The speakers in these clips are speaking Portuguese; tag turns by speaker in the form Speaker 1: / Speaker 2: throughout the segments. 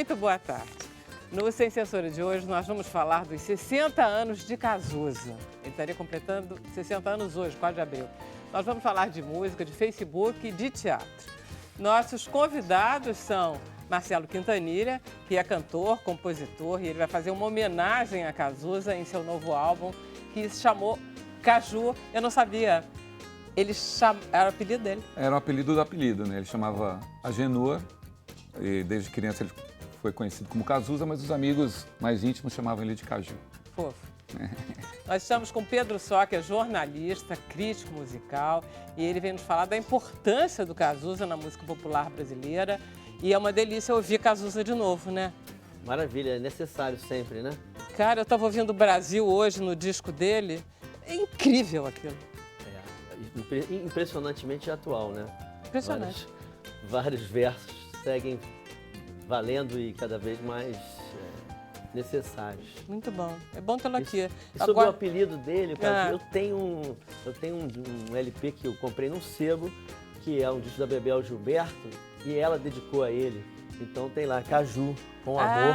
Speaker 1: Muito boa tarde. No Sem Censura de hoje, nós vamos falar dos 60 anos de Cazuza. Ele estaria completando 60 anos hoje, 4 de abril. Nós vamos falar de música, de Facebook e de teatro. Nossos convidados são Marcelo Quintanilha, que é cantor, compositor, e ele vai fazer uma homenagem a Cazuza em seu novo álbum, que se chamou Caju. Eu não sabia. Era o apelido dele.
Speaker 2: Era o apelido do apelido, né? Ele chamava Agenor, e desde criança ele foi conhecido como Cazuza, mas os amigos mais íntimos chamavam ele de Caju.
Speaker 1: Fofo. Nós estamos com Pedro Só, que é jornalista, crítico musical, e ele vem nos falar da importância do Cazuza na música popular brasileira. E é uma delícia ouvir Cazuza de novo, né?
Speaker 3: Maravilha, é necessário sempre, né?
Speaker 1: Cara, eu estava ouvindo o Brasil hoje no disco dele. É incrível aquilo.
Speaker 3: Impressionantemente atual, né?
Speaker 1: Impressionante.
Speaker 3: Vários versos seguem valendo e cada vez mais necessários.
Speaker 1: Muito bom. É bom tê-lo aqui.
Speaker 3: E sobre o apelido dele, eu tenho um LP que eu comprei num sebo, que é um disco da Bebel Gilberto, e ela dedicou a ele. Então tem lá, Caju, com amor,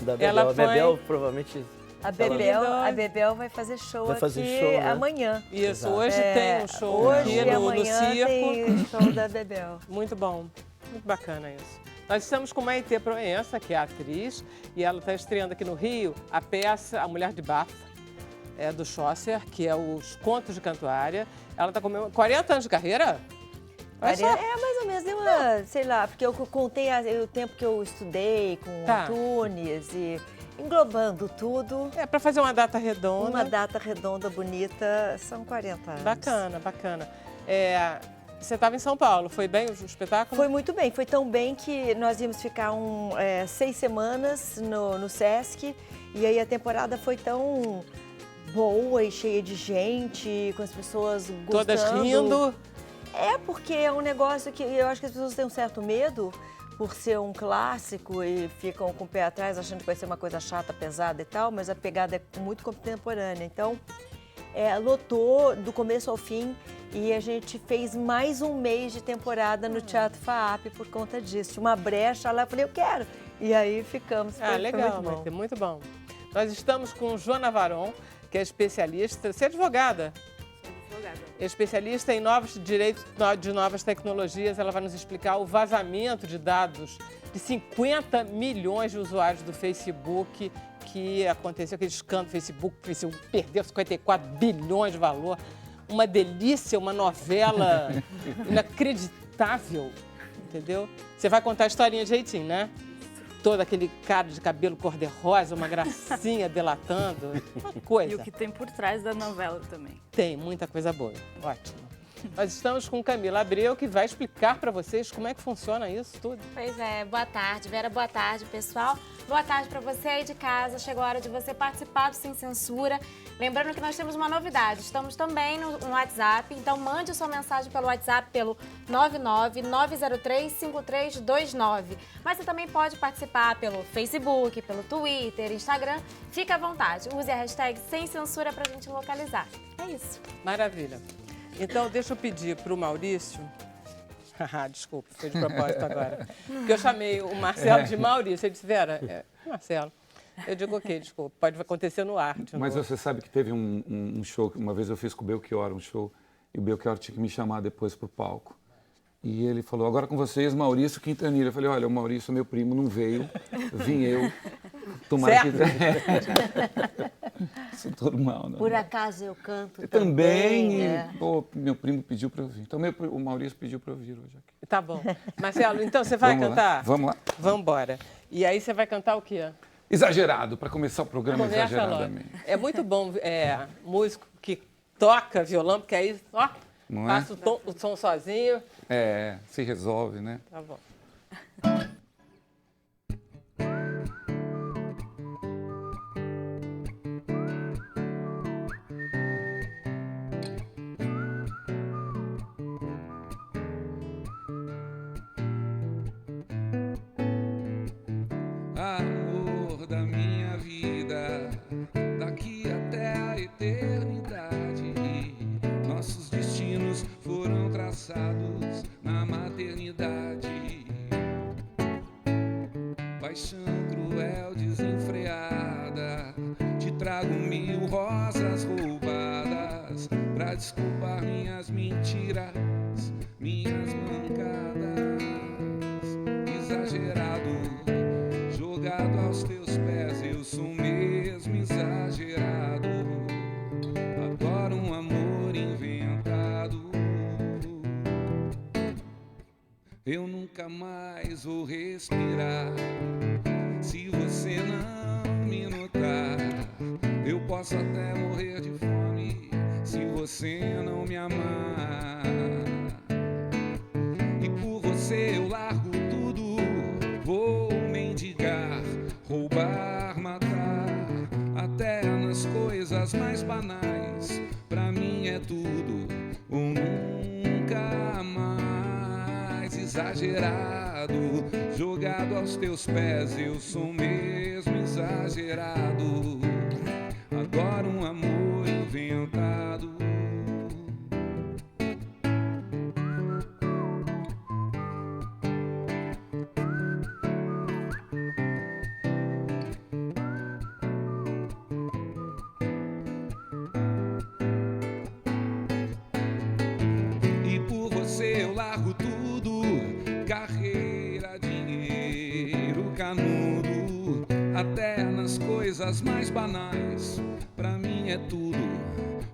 Speaker 3: da Bebel. A Bebel provavelmente...
Speaker 4: A Bebel vai fazer show aqui
Speaker 3: né?
Speaker 4: amanhã.
Speaker 1: Isso, exato. Hoje tem um show
Speaker 4: hoje
Speaker 1: aqui
Speaker 4: e
Speaker 1: no
Speaker 4: circo. Tem show da Bebel.
Speaker 1: Muito bom, muito bacana isso. Nós estamos com Maitê Proença, que é atriz, e ela está estreando aqui no Rio a peça A Mulher de Bath, do Chaucer, que é os Contos de Cantuária. Ela está comemorando 40 anos de carreira?
Speaker 4: Mais ou menos, deu uma, sei lá, porque eu contei o tempo que eu estudei com Antunes e englobando tudo.
Speaker 1: É, para fazer uma data redonda.
Speaker 4: Uma data redonda, bonita, são 40 anos.
Speaker 1: Bacana, bacana. Você estava em São Paulo, foi bem o espetáculo?
Speaker 4: Foi muito bem, foi tão bem que nós íamos ficar 6 semanas no Sesc, e aí a temporada foi tão boa e cheia de gente, com as pessoas gostando.
Speaker 1: Todas rindo.
Speaker 4: Porque é um negócio que eu acho que as pessoas têm um certo medo por ser um clássico e ficam com o pé atrás achando que vai ser uma coisa chata, pesada e tal, mas a pegada é muito contemporânea. Então, lotou do começo ao fim e a gente fez mais um mês de temporada no Teatro FAAP por conta disso. Tinha uma brecha lá, eu falei, eu quero. E aí ficamos.
Speaker 1: Legal,
Speaker 4: foi
Speaker 1: muito bom. Nós estamos com Joana Varon, que é especialista. Você é advogada? É especialista em direitos de novas tecnologias. Ela vai nos explicar o vazamento de dados de 50 milhões de usuários do Facebook que aconteceu, aquele escândalo do Facebook perdeu 54 bilhões de valor. Uma delícia, uma novela inacreditável, entendeu? Você vai contar a historinha direitinho, né? Todo aquele cara de cabelo cor-de-rosa, uma gracinha delatando, uma coisa.
Speaker 5: E o que tem por trás da novela também.
Speaker 1: Tem muita coisa boa, ótimo. Nós estamos com Camila Abreu, que vai explicar para vocês como é que funciona isso tudo.
Speaker 6: Pois é, boa tarde, Vera, boa tarde, pessoal. Boa tarde para você aí de casa, chegou a hora de você participar do Sem Censura. Lembrando que nós temos uma novidade, estamos também no WhatsApp, então mande sua mensagem pelo WhatsApp pelo 999035329. Mas você também pode participar pelo Facebook, pelo Twitter, Instagram, fica à vontade. Use a hashtag Sem Censura para a gente localizar. É isso.
Speaker 1: Maravilha. Então, deixa eu pedir para o Maurício... Desculpa, foi de propósito agora. Porque eu chamei o Marcelo de Maurício. Ele disse, Vera, Marcelo. Eu digo, ok, desculpa, pode acontecer no ar.
Speaker 2: Mas você sabe que teve um show, uma vez eu fiz com o Belchior um show, e o Belchior tinha que me chamar depois para o palco. E ele falou, agora com vocês, Maurício Quintanilha. Eu falei, olha, o Maurício, meu primo, não veio, vim eu. Tomara que... Sou todo mal, não.
Speaker 4: Por acaso eu canto
Speaker 2: também.
Speaker 4: Né?
Speaker 2: Pô, meu primo pediu para eu vir. Então, o Maurício pediu para eu vir hoje aqui.
Speaker 1: Tá bom. Marcelo, então você vai cantar?
Speaker 2: Vamos lá.
Speaker 1: Vamos embora. E aí você vai cantar o quê?
Speaker 2: Exagerado, para começar o programa exageradamente.
Speaker 1: É muito bom músico que toca violão, porque aí, passa o som sozinho.
Speaker 2: Se resolve, né?
Speaker 1: Tá bom.
Speaker 7: Amor da minha vida, daqui até a eternidade, nossos destinos foram traçados na maternidade. Paixão desculpar minhas mentiras, minhas mancadas. Exagerado, jogado aos teus pés, eu sou mesmo exagerado. Adoro um amor inventado. Eu nunca mais vou respirar se você não me notar. Eu posso até morrer de fome se você não me amar. E por você eu largo tudo, vou mendigar, roubar, matar, até nas coisas mais banais. Pra mim é tudo ou nunca mais. Exagerado, jogado aos teus pés, eu sou mesmo exagerado. Adoro um amor inventado. E por você eu largo tudo, carreira, dinheiro, canudo, até nas coisas mais banais. Pra mim é tudo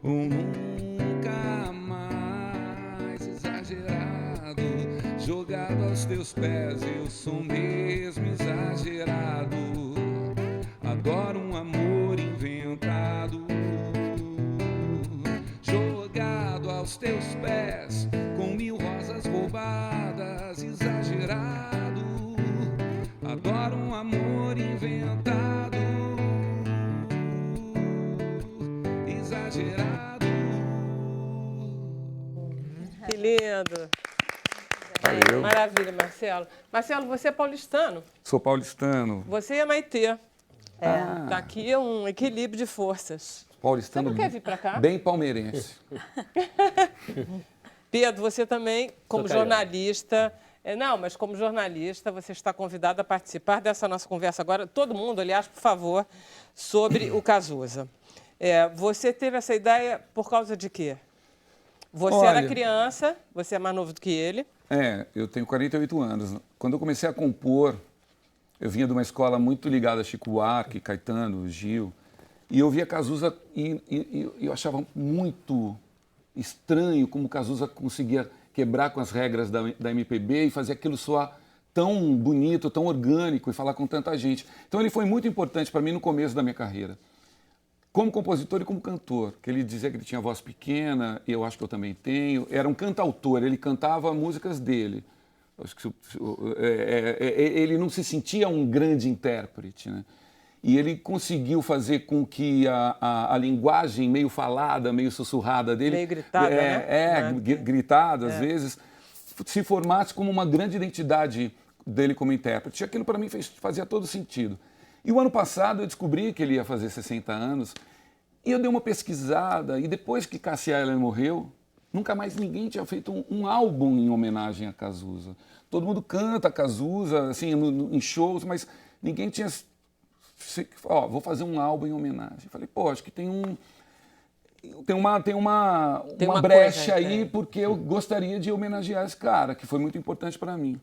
Speaker 7: ou nunca mais. Exagerado, jogado aos teus pés, eu sou mesmo exagerado. Adoro um amor inventado. Jogado aos teus pés, com 1000 rosas roubadas. Exagerado, adoro um amor inventado. Exagerado.
Speaker 1: Que lindo.
Speaker 2: Valeu.
Speaker 1: Maravilha, Marcelo. Marcelo, você é paulistano.
Speaker 2: Sou paulistano.
Speaker 1: Você é Maitê. Tá aqui um equilíbrio de forças.
Speaker 2: Paulistano.
Speaker 1: Você não quer vir pra cá?
Speaker 2: Bem palmeirense.
Speaker 1: Pedro, você também, como
Speaker 3: carioca.
Speaker 1: jornalista... Não, mas como jornalista, você está convidado a participar dessa nossa conversa agora. Todo mundo, aliás, por favor, sobre o Cazuza. Você teve essa ideia por causa de quê? Você era
Speaker 2: Olha,
Speaker 1: criança, você é mais novo do que ele.
Speaker 2: Eu tenho 48 anos. Quando eu comecei a compor, eu vinha de uma escola muito ligada a Chico Buarque, Caetano, Gil, e eu via Cazuza e eu achava muito estranho como Cazuza conseguia quebrar com as regras da MPB e fazer aquilo soar tão bonito, tão orgânico e falar com tanta gente. Então ele foi muito importante para mim no começo da minha carreira, como compositor e como cantor, que ele dizia que ele tinha voz pequena, e eu acho que eu também tenho. Era um cantautor, ele cantava músicas dele. Acho que ele não se sentia um grande intérprete, né? E ele conseguiu fazer com que a linguagem meio falada, meio sussurrada dele...
Speaker 1: Meio gritada, né?
Speaker 2: Gritada, às vezes, se formasse como uma grande identidade dele como intérprete. E aquilo, para mim, fazia todo sentido. E o ano passado eu descobri que ele ia fazer 60 anos, e eu dei uma pesquisada, e depois que Cássia Eller morreu, nunca mais ninguém tinha feito um álbum em homenagem a Cazuza. Todo mundo canta Cazuza, assim, em shows, mas ninguém tinha... vou fazer um álbum em homenagem. Falei, acho que tem uma brecha
Speaker 1: coisa,
Speaker 2: aí, porque eu gostaria de homenagear esse cara, que foi muito importante para mim.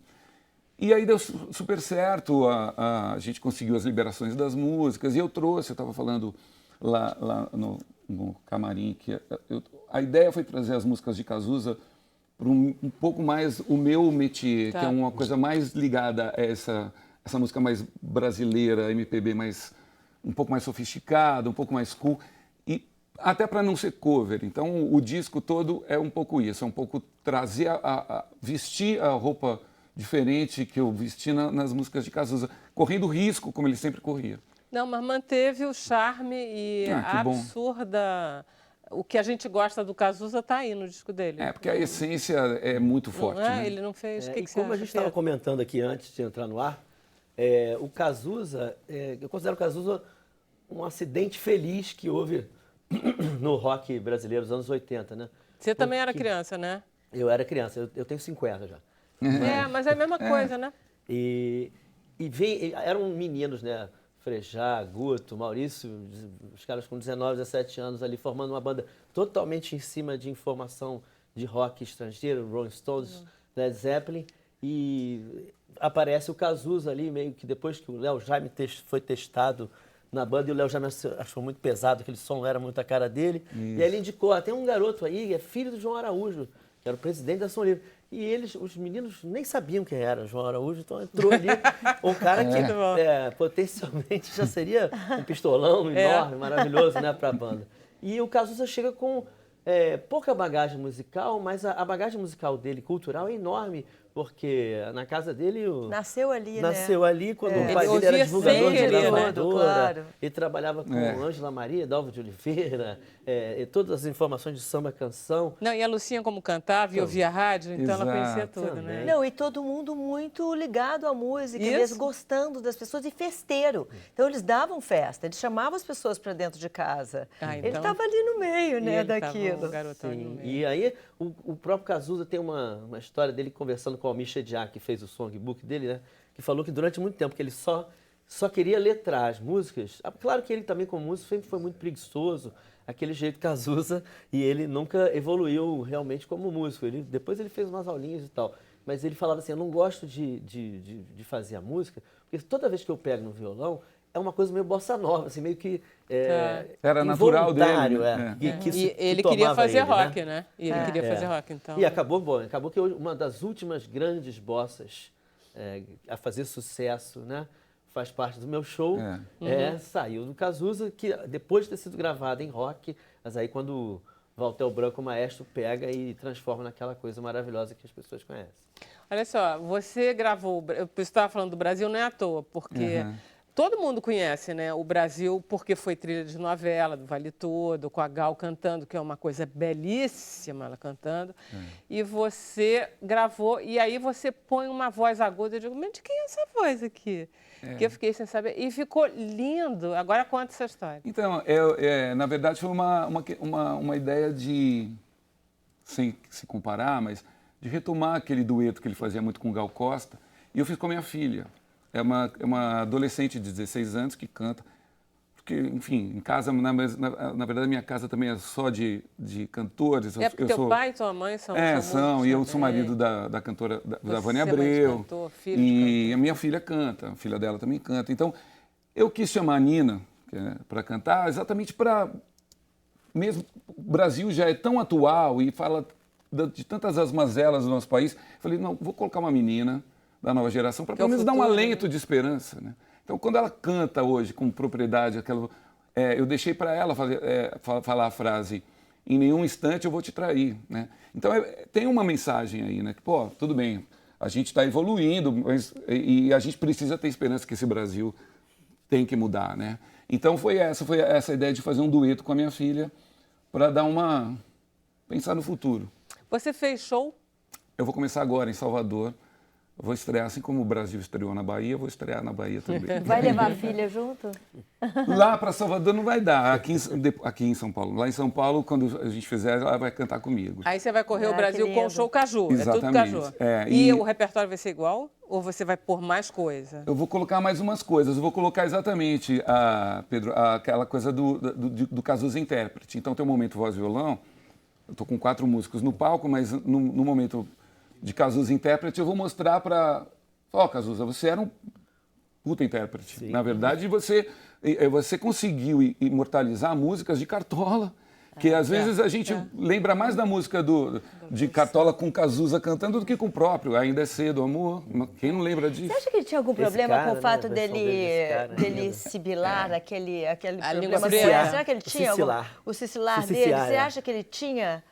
Speaker 2: E aí deu super certo, a gente conseguiu as liberações das músicas, e eu estava falando lá no camarim, que a ideia foi trazer as músicas de Cazuza para um pouco mais o meu métier, que é uma coisa mais ligada a essa música mais brasileira, MPB um pouco mais sofisticada, um pouco mais cool, e até para não ser cover. Então o disco todo é um pouco isso, é um pouco trazer, vestir a roupa diferente que eu vesti nas músicas de Cazuza, correndo risco como ele sempre corria.
Speaker 1: Não, mas manteve o charme e a absurda... O que a gente gosta do Cazuza está aí no disco dele.
Speaker 2: Porque a essência é muito forte.
Speaker 1: Não é?
Speaker 2: Né?
Speaker 1: Ele não fez...
Speaker 3: E
Speaker 1: que você
Speaker 3: como
Speaker 1: acha,
Speaker 3: a gente estava
Speaker 1: Pedro?
Speaker 3: comentando aqui antes de entrar no ar, o Cazuza, eu considero o Cazuza um acidente feliz que houve no rock brasileiro dos anos 80, né?
Speaker 1: Você também era criança, né?
Speaker 3: Eu era criança, eu tenho 50 já.
Speaker 1: Mas é a mesma coisa, né?
Speaker 3: E eram meninos, né? Frejá, Guto, Maurício, os caras com 19, 17 anos ali formando uma banda totalmente em cima de informação de rock estrangeiro, Rolling Stones, Led Zeppelin, e aparece o Cazuza ali, meio que depois que o Léo Jaime foi testado na banda, e o Léo Jaime achou muito pesado, aquele som não era muito a cara dele, e aí ele indicou, tem um garoto aí, é filho do João Araújo, que era o presidente da Som Livre. E eles, os meninos, nem sabiam quem era João Araújo, então entrou ali um cara que potencialmente já seria um pistolão enorme, maravilhoso, né, para a banda. E o Cazuza chega com pouca bagagem musical, mas a bagagem musical dele, cultural, é enorme, porque na casa dele...
Speaker 4: Nasceu ali,
Speaker 3: Nasceu ali, quando o
Speaker 1: Ele
Speaker 3: pai dele era
Speaker 1: ouvia
Speaker 3: divulgador de
Speaker 1: sempre, né?
Speaker 3: gravadora,
Speaker 4: Claro.
Speaker 3: ele trabalhava com Ângela Maria, Dalva de Oliveira, e todas as informações de samba, canção.
Speaker 1: Não, e a Lucinha como cantava e ouvia rádio, então ela conhecia
Speaker 2: Exato.
Speaker 1: tudo, né?
Speaker 4: Não, e todo mundo muito ligado à música,
Speaker 1: Isso.
Speaker 4: mesmo gostando das pessoas e festeiro. Então eles davam festa, eles chamavam as pessoas para dentro de casa. Ele
Speaker 1: então-
Speaker 4: estava ali no meio,
Speaker 1: E
Speaker 4: né,
Speaker 1: ele tava
Speaker 4: daquilo.
Speaker 1: um garotão ali no
Speaker 3: Sim,
Speaker 1: meio.
Speaker 3: e aí o próprio Cazuza tem uma história dele conversando com o Almir Shediak, que fez o songbook dele, né? Que falou que durante muito tempo que ele só queria letrar as músicas. Claro que ele também, como músico, sempre foi muito preguiçoso, aquele jeito Cazuza, e ele nunca evoluiu realmente como músico. Depois ele fez umas aulinhas e tal. Mas ele falava assim, eu não gosto de fazer a música, porque toda vez que eu pego no violão, é uma coisa meio bossa nova, assim, meio que...
Speaker 2: Era natural dele,
Speaker 3: involuntário,
Speaker 2: né?
Speaker 1: E ele queria fazer rock, né? E ele queria
Speaker 3: É.
Speaker 1: fazer rock, então...
Speaker 3: E acabou que hoje uma das últimas grandes bossas a fazer sucesso, né? Faz parte do meu show, saiu do Cazuza, que depois de ter sido gravada em rock, mas aí quando o Valtel Branco, o maestro, pega e transforma naquela coisa maravilhosa que as pessoas conhecem.
Speaker 1: Olha só, você gravou... Eu estava falando do Brasil, não é à toa, porque... Todo mundo conhece, né, o Brasil, porque foi trilha de novela, do Vale Todo, com a Gal cantando, que é uma coisa belíssima, ela cantando. E você gravou, e aí você põe uma voz aguda. Eu digo, mas de quem é essa voz aqui? Que eu fiquei sem saber. E ficou lindo. Agora conta essa história.
Speaker 2: Então, na verdade, foi uma ideia de, sem se comparar, mas de retomar aquele dueto que ele fazia muito com o Gal Costa. E eu fiz com a minha filha. É uma adolescente de 16 anos que canta. Porque, enfim, em casa, na verdade, a minha casa também é só de cantores.
Speaker 1: Porque teu pai e tua mãe são
Speaker 2: são, e eu sou marido da cantora, da Vânia
Speaker 1: Você é mãe de
Speaker 2: Abreu.
Speaker 1: cantor, filho de
Speaker 2: E
Speaker 1: cantor.
Speaker 2: a minha filha canta, a filha dela também canta. Então, eu quis chamar a Nina para cantar exatamente para... Mesmo o Brasil já é tão atual e fala de tantas as mazelas do nosso país. Falei, não, vou colocar uma menina da nova geração para pelo menos dar um alento de esperança, né? Então, quando ela canta hoje com propriedade, eu deixei para ela falar a frase, em nenhum instante eu vou te trair, né? Então, tem uma mensagem aí, né? Que, pô, tudo bem, a gente está evoluindo, e a gente precisa ter esperança que esse Brasil tem que mudar, né? Então, foi essa a ideia de fazer um dueto com a minha filha para pensar no futuro.
Speaker 1: Você fez show?
Speaker 2: Eu vou começar agora em Salvador. Eu vou estrear, assim como o Brasil estreou na Bahia, eu vou estrear na Bahia também.
Speaker 4: Vai levar a filha junto?
Speaker 2: Lá para Salvador não vai dar, aqui em São Paulo. Lá em São Paulo, quando a gente fizer, ela vai cantar comigo.
Speaker 1: Aí você vai correr o
Speaker 4: Ah,
Speaker 1: Brasil
Speaker 4: que
Speaker 1: com o
Speaker 4: lindo.
Speaker 1: show Caju. É tudo
Speaker 2: Exatamente.
Speaker 1: Caju.
Speaker 2: E
Speaker 1: E o repertório vai ser igual? Ou você vai pôr mais coisa?
Speaker 2: Eu vou colocar mais umas coisas. Eu vou colocar exatamente, Pedro, aquela coisa do Cazuza intérprete. Então tem um momento voz e violão. Eu estou com 4 músicos no palco, mas no momento de Cazuza intérprete, eu vou mostrar para... Cazuza, você era um puta intérprete.
Speaker 3: Sim.
Speaker 2: Na verdade, você conseguiu imortalizar músicas de Cartola, que às vezes a gente lembra mais da música de Cartola com Cazuza cantando do que com o próprio. Ainda é cedo, amor. Quem não lembra disso?
Speaker 4: Você acha que ele tinha algum
Speaker 3: Esse
Speaker 4: problema
Speaker 3: cara,
Speaker 4: com o
Speaker 3: né,
Speaker 4: fato
Speaker 3: a versão desse cara,
Speaker 4: dele
Speaker 3: né?
Speaker 4: sibilar, aquele
Speaker 1: A língua
Speaker 4: problema?
Speaker 1: presa.
Speaker 4: Será que ele
Speaker 3: O
Speaker 4: tinha
Speaker 3: sicilar.
Speaker 4: o sicilar
Speaker 3: O
Speaker 4: dele?
Speaker 3: siciar,
Speaker 4: Você acha que ele tinha,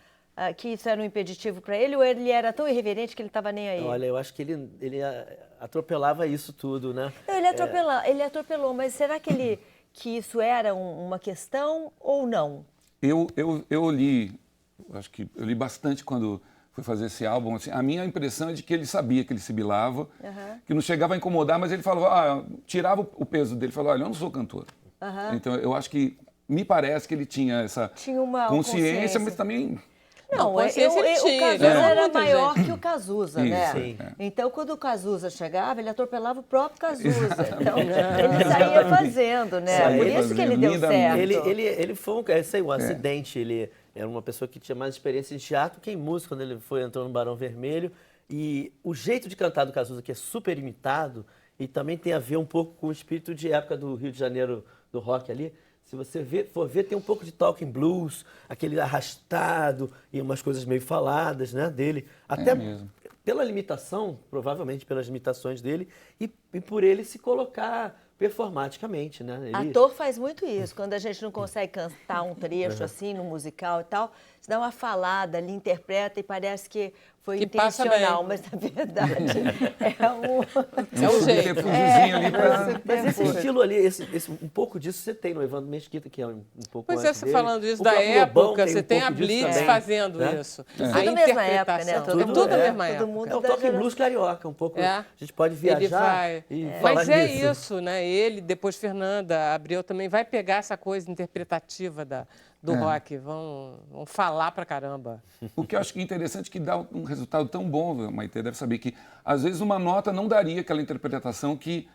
Speaker 4: que isso era um impeditivo para ele, ou ele era tão irreverente que ele estava nem aí?
Speaker 3: Olha, eu acho que ele atropelava isso tudo, né?
Speaker 4: Não, ele atropelou, mas será que isso era uma questão ou não?
Speaker 2: Eu li, acho que eu li bastante quando fui fazer esse álbum. Assim, a minha impressão é de que ele sabia que ele sibilava, que não chegava a incomodar, mas ele falava, tirava o peso dele, falava, olha, eu não sou cantor. Então eu acho que me parece que ele tinha essa
Speaker 4: Tinha uma
Speaker 2: consciência, mas também
Speaker 4: Não,
Speaker 1: consciência ele tinha,
Speaker 4: o Cazuza
Speaker 1: ele era
Speaker 4: era
Speaker 1: muita
Speaker 4: maior
Speaker 1: gente.
Speaker 4: que o Cazuza,
Speaker 2: Isso,
Speaker 4: né?
Speaker 3: sim.
Speaker 4: Então, quando o Cazuza chegava, ele atropelava o próprio Cazuza. Então, ele saía fazendo, né?
Speaker 3: Saía
Speaker 4: Por isso que ele
Speaker 2: fazendo,
Speaker 4: deu
Speaker 2: lindamente.
Speaker 4: certo.
Speaker 3: Ele foi um acidente, ele era uma pessoa que tinha mais experiência em teatro que em música, quando ele entrou no Barão Vermelho. E o jeito de cantar do Cazuza, que é super imitado, e também tem a ver um pouco com o espírito de época do Rio de Janeiro, do rock ali. Se você for ver, tem um pouco de talking blues, aquele arrastado e umas coisas meio faladas, né, dele. Até
Speaker 2: mesmo.
Speaker 3: pela limitação, provavelmente pelas limitações dele, e por ele se colocar performaticamente, né? Ele...
Speaker 4: Ator faz muito isso. Quando a gente não consegue cantar um trecho assim no musical e tal, você dá uma falada ali, interpreta e parece que foi
Speaker 1: Que passa
Speaker 4: intencional,
Speaker 1: bem.
Speaker 4: mas na verdade é um...
Speaker 1: É um jeito.
Speaker 2: Subterfúgiozinho ali pra...
Speaker 3: Mas esse estilo ali, um pouco disso você tem no Evandro Mesquita, que é um pouco
Speaker 1: Pois é,
Speaker 3: antes
Speaker 1: você
Speaker 3: dele.
Speaker 1: falando isso
Speaker 3: O
Speaker 1: da
Speaker 3: próprio Lobão
Speaker 1: época, você tem a
Speaker 3: pouco disso
Speaker 1: Blitz
Speaker 3: também,
Speaker 1: fazendo
Speaker 3: né?
Speaker 1: isso.
Speaker 4: Tudo
Speaker 1: A
Speaker 4: mesma época, né?
Speaker 1: interpretação, é
Speaker 4: Todo
Speaker 1: tudo
Speaker 4: mundo-
Speaker 1: da mesma
Speaker 4: todo
Speaker 1: época.
Speaker 4: mundo
Speaker 3: É o
Speaker 4: da
Speaker 3: toque
Speaker 4: geração.
Speaker 3: blues carioca, um pouco.
Speaker 1: É.
Speaker 3: A gente pode
Speaker 1: Ele
Speaker 3: viajar
Speaker 1: vai.
Speaker 3: e falar
Speaker 1: Mas é
Speaker 3: nisso.
Speaker 1: isso, né? Ele, depois Fernanda Abreu também vai pegar essa coisa interpretativa do rock. Vão falar pra caramba.
Speaker 2: O que eu acho que é interessante é que dá um resultado tão bom, Maite, deve saber que às vezes uma nota não daria aquela interpretação que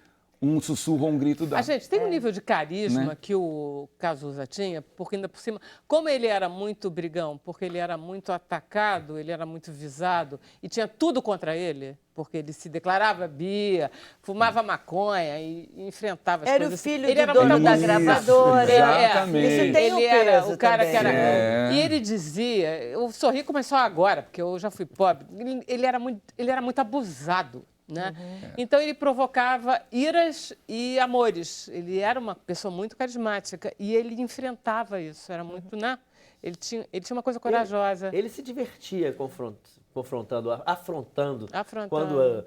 Speaker 2: um sussurro ou um grito dá.
Speaker 1: A gente tem um nível de carisma
Speaker 2: Né?
Speaker 1: que o Cazuza tinha, porque ainda por cima, como ele era muito brigão, porque ele era muito atacado, ele era muito visado e tinha tudo contra ele, porque ele se declarava bia, fumava maconha e enfrentava as
Speaker 4: Era o
Speaker 1: coisas.
Speaker 4: filho
Speaker 1: ele
Speaker 4: do
Speaker 1: era
Speaker 4: dono
Speaker 1: muito
Speaker 4: da
Speaker 1: abusivo.
Speaker 4: gravadora.
Speaker 2: Exatamente.
Speaker 4: Isso tem um
Speaker 1: Ele era
Speaker 4: peso
Speaker 1: o cara
Speaker 4: também.
Speaker 1: que era.
Speaker 2: É.
Speaker 1: E ele dizia, eu sorri começou agora, porque eu já fui pobre. Ele era muito abusado. Né? Então ele provocava iras e amores. Ele era uma pessoa muito carismática e ele enfrentava isso. Era muito, né? Ele tinha uma coisa corajosa.
Speaker 3: Ele se divertia confrontando, afrontando.
Speaker 1: Afrontando.
Speaker 3: Quando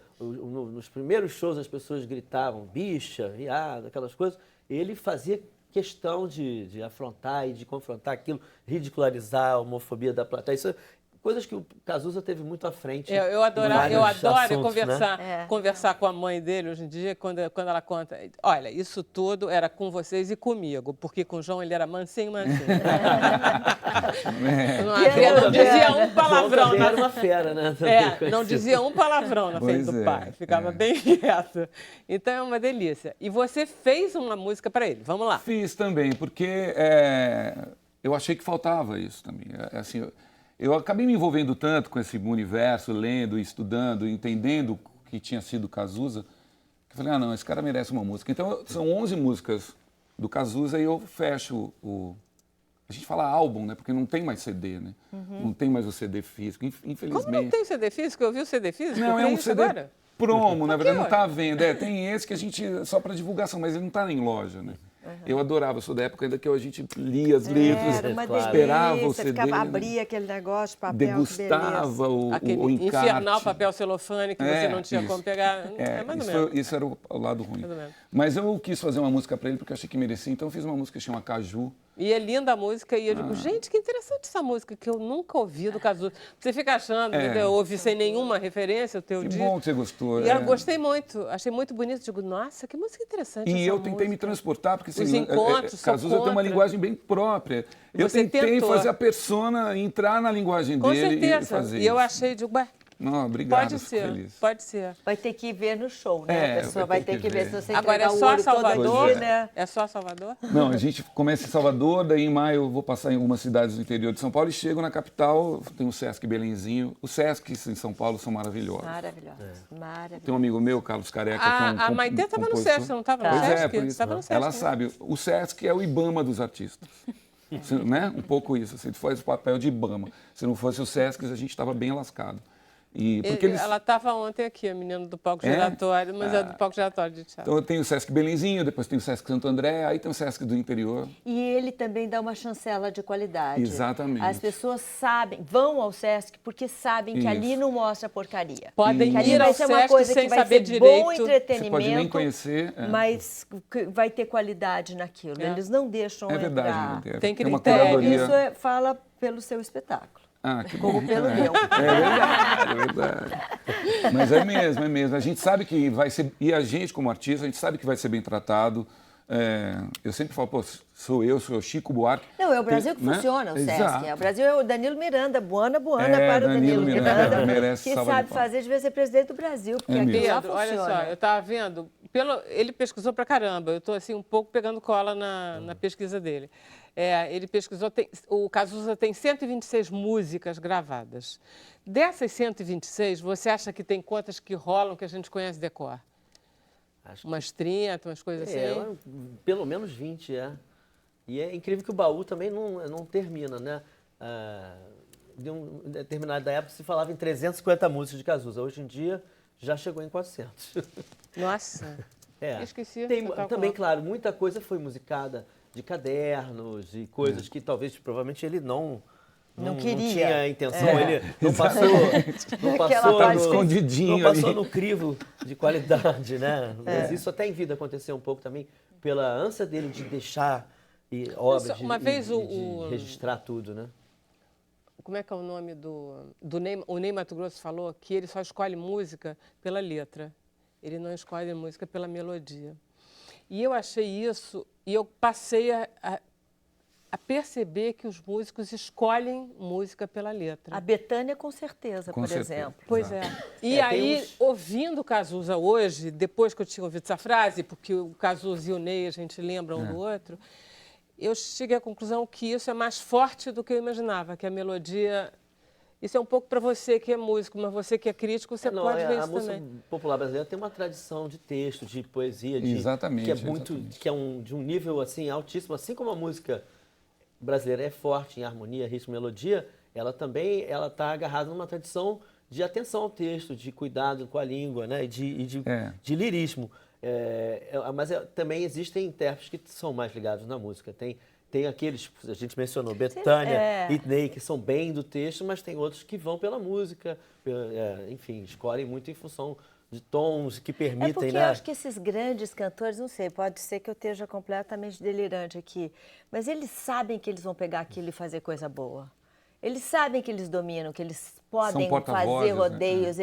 Speaker 3: nos primeiros shows as pessoas gritavam bicha, viado, aquelas coisas, ele fazia questão de afrontar e de confrontar aquilo, ridicularizar a homofobia da plateia. Isso, coisas que o Cazuza teve muito à frente.
Speaker 1: Eu adoro
Speaker 3: assuntos, né?
Speaker 1: conversar com a mãe dele hoje em dia, quando ela conta. Olha, isso tudo era com vocês e comigo, porque com o João ele era mansinho. Não dizia um palavrão.
Speaker 3: João era uma fera, né?
Speaker 1: Não dizia um palavrão na frente
Speaker 2: Pois
Speaker 1: do
Speaker 2: é,
Speaker 1: pai, ficava bem quieto. Então é uma delícia. E você fez uma música para ele, vamos lá.
Speaker 2: Fiz também, porque eu achei que faltava isso também. Assim, eu acabei me envolvendo tanto com esse universo, lendo, estudando, entendendo o que tinha sido Cazuza, que eu falei, não, esse cara merece uma música. Então, são 11 músicas do Cazuza e eu fecho a gente fala álbum, né? Porque não tem mais CD, né? Não tem mais o CD físico, infelizmente.
Speaker 1: Como não tem CD físico? Eu vi o CD físico?
Speaker 2: Não, é
Speaker 1: Tem
Speaker 2: um
Speaker 1: isso
Speaker 2: CD
Speaker 1: agora?
Speaker 2: promo, na verdade não
Speaker 1: olha.
Speaker 2: está à venda. Tem esse que a gente, só para divulgação, mas ele não está em loja, né? Eu adorava, sou da época ainda que a gente lia as letras,
Speaker 4: Era uma
Speaker 2: esperava
Speaker 4: delícia,
Speaker 2: o CD,
Speaker 4: ficava,
Speaker 2: né?
Speaker 4: abria aquele negócio de papel, que beleza.
Speaker 2: Degustava o
Speaker 1: Aquele
Speaker 2: encarte.
Speaker 1: infernal papel celofane que você não tinha
Speaker 2: isso.
Speaker 1: como pegar. É mais ou menos.
Speaker 2: Isso era o lado ruim.
Speaker 1: Mais ou menos.
Speaker 2: Mas eu quis fazer uma música para ele porque eu achei que merecia, então eu fiz uma música que chama Caju.
Speaker 1: E é linda a música, e eu digo, gente, que interessante essa música, que eu nunca ouvi do Cazuza. Você fica achando, que eu ouvi sem nenhuma referência o teu
Speaker 2: Que
Speaker 1: disco.
Speaker 2: bom que você gostou.
Speaker 1: E eu gostei muito, achei muito bonito. Digo, nossa, que música interessante essa
Speaker 2: E eu tentei me
Speaker 1: música.
Speaker 2: transportar, porque
Speaker 1: Os
Speaker 2: assim,
Speaker 1: encontros, sou
Speaker 2: Cazuza tem uma
Speaker 1: contra.
Speaker 2: linguagem bem própria. Eu
Speaker 1: Você
Speaker 2: tentei
Speaker 1: tentou.
Speaker 2: fazer a persona entrar na linguagem
Speaker 1: Com
Speaker 2: dele e
Speaker 1: certeza.
Speaker 2: fazer
Speaker 1: E eu
Speaker 2: isso.
Speaker 1: achei, digo, ué,
Speaker 2: Não, obrigado,
Speaker 1: pode
Speaker 2: fico
Speaker 1: ser,
Speaker 2: feliz.
Speaker 1: pode ser.
Speaker 4: Vai ter que ir ver no show, né? A pessoa vai ter que ver se você
Speaker 1: Agora
Speaker 4: entregar
Speaker 1: é
Speaker 4: o
Speaker 1: só
Speaker 4: ouro todo
Speaker 1: Salvador?
Speaker 4: aqui, né?
Speaker 1: É só Salvador?
Speaker 2: Não, a gente começa em Salvador, daí em maio eu vou passar em algumas cidades do interior de São Paulo e chego na capital, tem o Sesc Belenzinho. Os Sescs em São Paulo são maravilhosos.
Speaker 4: Maravilhoso,
Speaker 2: Tem
Speaker 4: maravilhoso.
Speaker 2: um amigo meu, Carlos Careca, que é um
Speaker 1: A Maitê estava no
Speaker 2: compositor.
Speaker 1: Sesc, você não estava no
Speaker 2: Pois
Speaker 1: Sesc?
Speaker 2: é, por isso.
Speaker 1: Estava no Sesc,
Speaker 2: Ela
Speaker 1: né?
Speaker 2: sabe, o Sesc é o Ibama dos artistas. Né? Um pouco isso, você faz o papel de Ibama. Se não fosse o Sesc, a gente estava bem lascado. E porque eles...
Speaker 1: Ela estava ontem aqui, a menina do palco
Speaker 2: É?
Speaker 1: giratório, mas é do palco giratório de teatro.
Speaker 2: Então eu tenho o Sesc Belenzinho, depois tem o Sesc Santo André, aí tem o Sesc do interior.
Speaker 4: E ele também dá uma chancela de qualidade.
Speaker 2: Exatamente.
Speaker 4: As pessoas sabem, vão ao Sesc porque sabem que ali
Speaker 2: Isso.
Speaker 4: não mostra porcaria.
Speaker 1: Podem
Speaker 4: Que ali
Speaker 1: ir
Speaker 4: vai
Speaker 1: ao
Speaker 4: ser uma
Speaker 1: Sesc
Speaker 4: coisa
Speaker 1: sem
Speaker 4: que vai
Speaker 1: saber
Speaker 4: ser bom
Speaker 1: direito.
Speaker 2: Você
Speaker 4: entretenimento,
Speaker 2: pode nem conhecer.
Speaker 4: mas que vai ter qualidade naquilo.
Speaker 1: É.
Speaker 4: Eles não deixam
Speaker 2: É verdade,
Speaker 4: entrar.
Speaker 2: Matheus.
Speaker 1: Tem
Speaker 2: uma
Speaker 1: critério.
Speaker 2: curadoria.
Speaker 4: Isso fala pelo seu espetáculo.
Speaker 2: Ah, que
Speaker 4: Como
Speaker 2: bom.
Speaker 4: pelo meu.
Speaker 2: É verdade. Mas é mesmo. A gente sabe que vai ser, e a gente como artista, a gente sabe que vai ser bem tratado. eu sempre falo, pô, sou Chico Buarque.
Speaker 4: Não, é o Brasil que
Speaker 2: né?
Speaker 4: funciona, o
Speaker 2: Exato.
Speaker 4: Sesc. O Brasil é o Danilo Miranda, Buana para o Danilo Miranda,
Speaker 2: merece
Speaker 4: que
Speaker 2: salva de
Speaker 4: sabe
Speaker 2: palmas.
Speaker 4: fazer, devia ser presidente do Brasil, porque aquilo lá
Speaker 1: Pedro, olha
Speaker 4: funciona.
Speaker 1: só, eu estava vendo, ele pesquisou pra caramba, eu estou assim um pouco pegando cola na pesquisa dele. Ele pesquisou, o Cazuza tem 126 músicas gravadas. Dessas 126, você acha que tem quantas que rolam que a gente conhece de cor?
Speaker 3: Acho
Speaker 1: Umas 30, umas coisas assim?
Speaker 3: Pelo menos 20, E é incrível que o baú também não termina, né? De uma determinada época se falava em 350 músicas de Cazuza. Hoje em dia já chegou em 400.
Speaker 1: Nossa, esqueci.
Speaker 3: Tem,
Speaker 1: que eu tava
Speaker 3: também,
Speaker 1: com-
Speaker 3: claro, muita coisa foi musicada de cadernos e coisas que talvez, provavelmente, ele não
Speaker 4: queria.
Speaker 3: tinha a intenção, ele não passou,
Speaker 4: Aquela parte
Speaker 2: escondidinho
Speaker 3: não passou
Speaker 2: ali.
Speaker 3: no crivo de qualidade, né? Mas isso até em vida aconteceu um pouco também pela ânsia dele de deixar obras,
Speaker 1: Uma vez
Speaker 3: de registrar tudo, né?
Speaker 1: Como é que é o nome do Ney? O Ney Mato Grosso falou que ele só escolhe música pela letra. Ele não escolhe música pela melodia. E eu achei isso, e eu passei a perceber que os músicos escolhem música pela letra.
Speaker 4: A Bethânia, com certeza,
Speaker 2: Com
Speaker 4: por
Speaker 2: certeza.
Speaker 4: exemplo.
Speaker 1: Pois é. E
Speaker 3: tem
Speaker 1: aí,
Speaker 3: uns-
Speaker 1: ouvindo o Cazuza hoje, depois que eu tinha ouvido essa frase, porque o Cazuza e o Ney, a gente lembra um do outro, eu cheguei à conclusão que isso é mais forte do que eu imaginava, que a melodia... Isso é um pouco para você que é músico, mas você que é crítico, você pode ver
Speaker 3: a
Speaker 1: isso
Speaker 3: música
Speaker 1: também.
Speaker 3: popular brasileira tem uma tradição de texto, de poesia,
Speaker 2: Exatamente,
Speaker 3: que é muito,
Speaker 2: exatamente.
Speaker 3: que é de um nível assim altíssimo, assim como a música brasileira é forte em harmonia, ritmo, melodia, ela também está agarrada numa tradição de atenção ao texto, de cuidado com a língua, né, e de lirismo. Mas também existem intérpretes que são mais ligados na música. Tem aqueles, a gente mencionou, Bethânia e Ney, que são bem do texto, mas tem outros que vão pela música, enfim, escolhem muito em função de tons que permitem,
Speaker 4: É porque
Speaker 3: né?
Speaker 4: eu acho que esses grandes cantores, não sei, pode ser que eu esteja completamente delirante aqui, mas eles sabem que eles vão pegar aquilo e fazer coisa boa. Eles sabem que eles dominam, que eles podem fazer rodeios,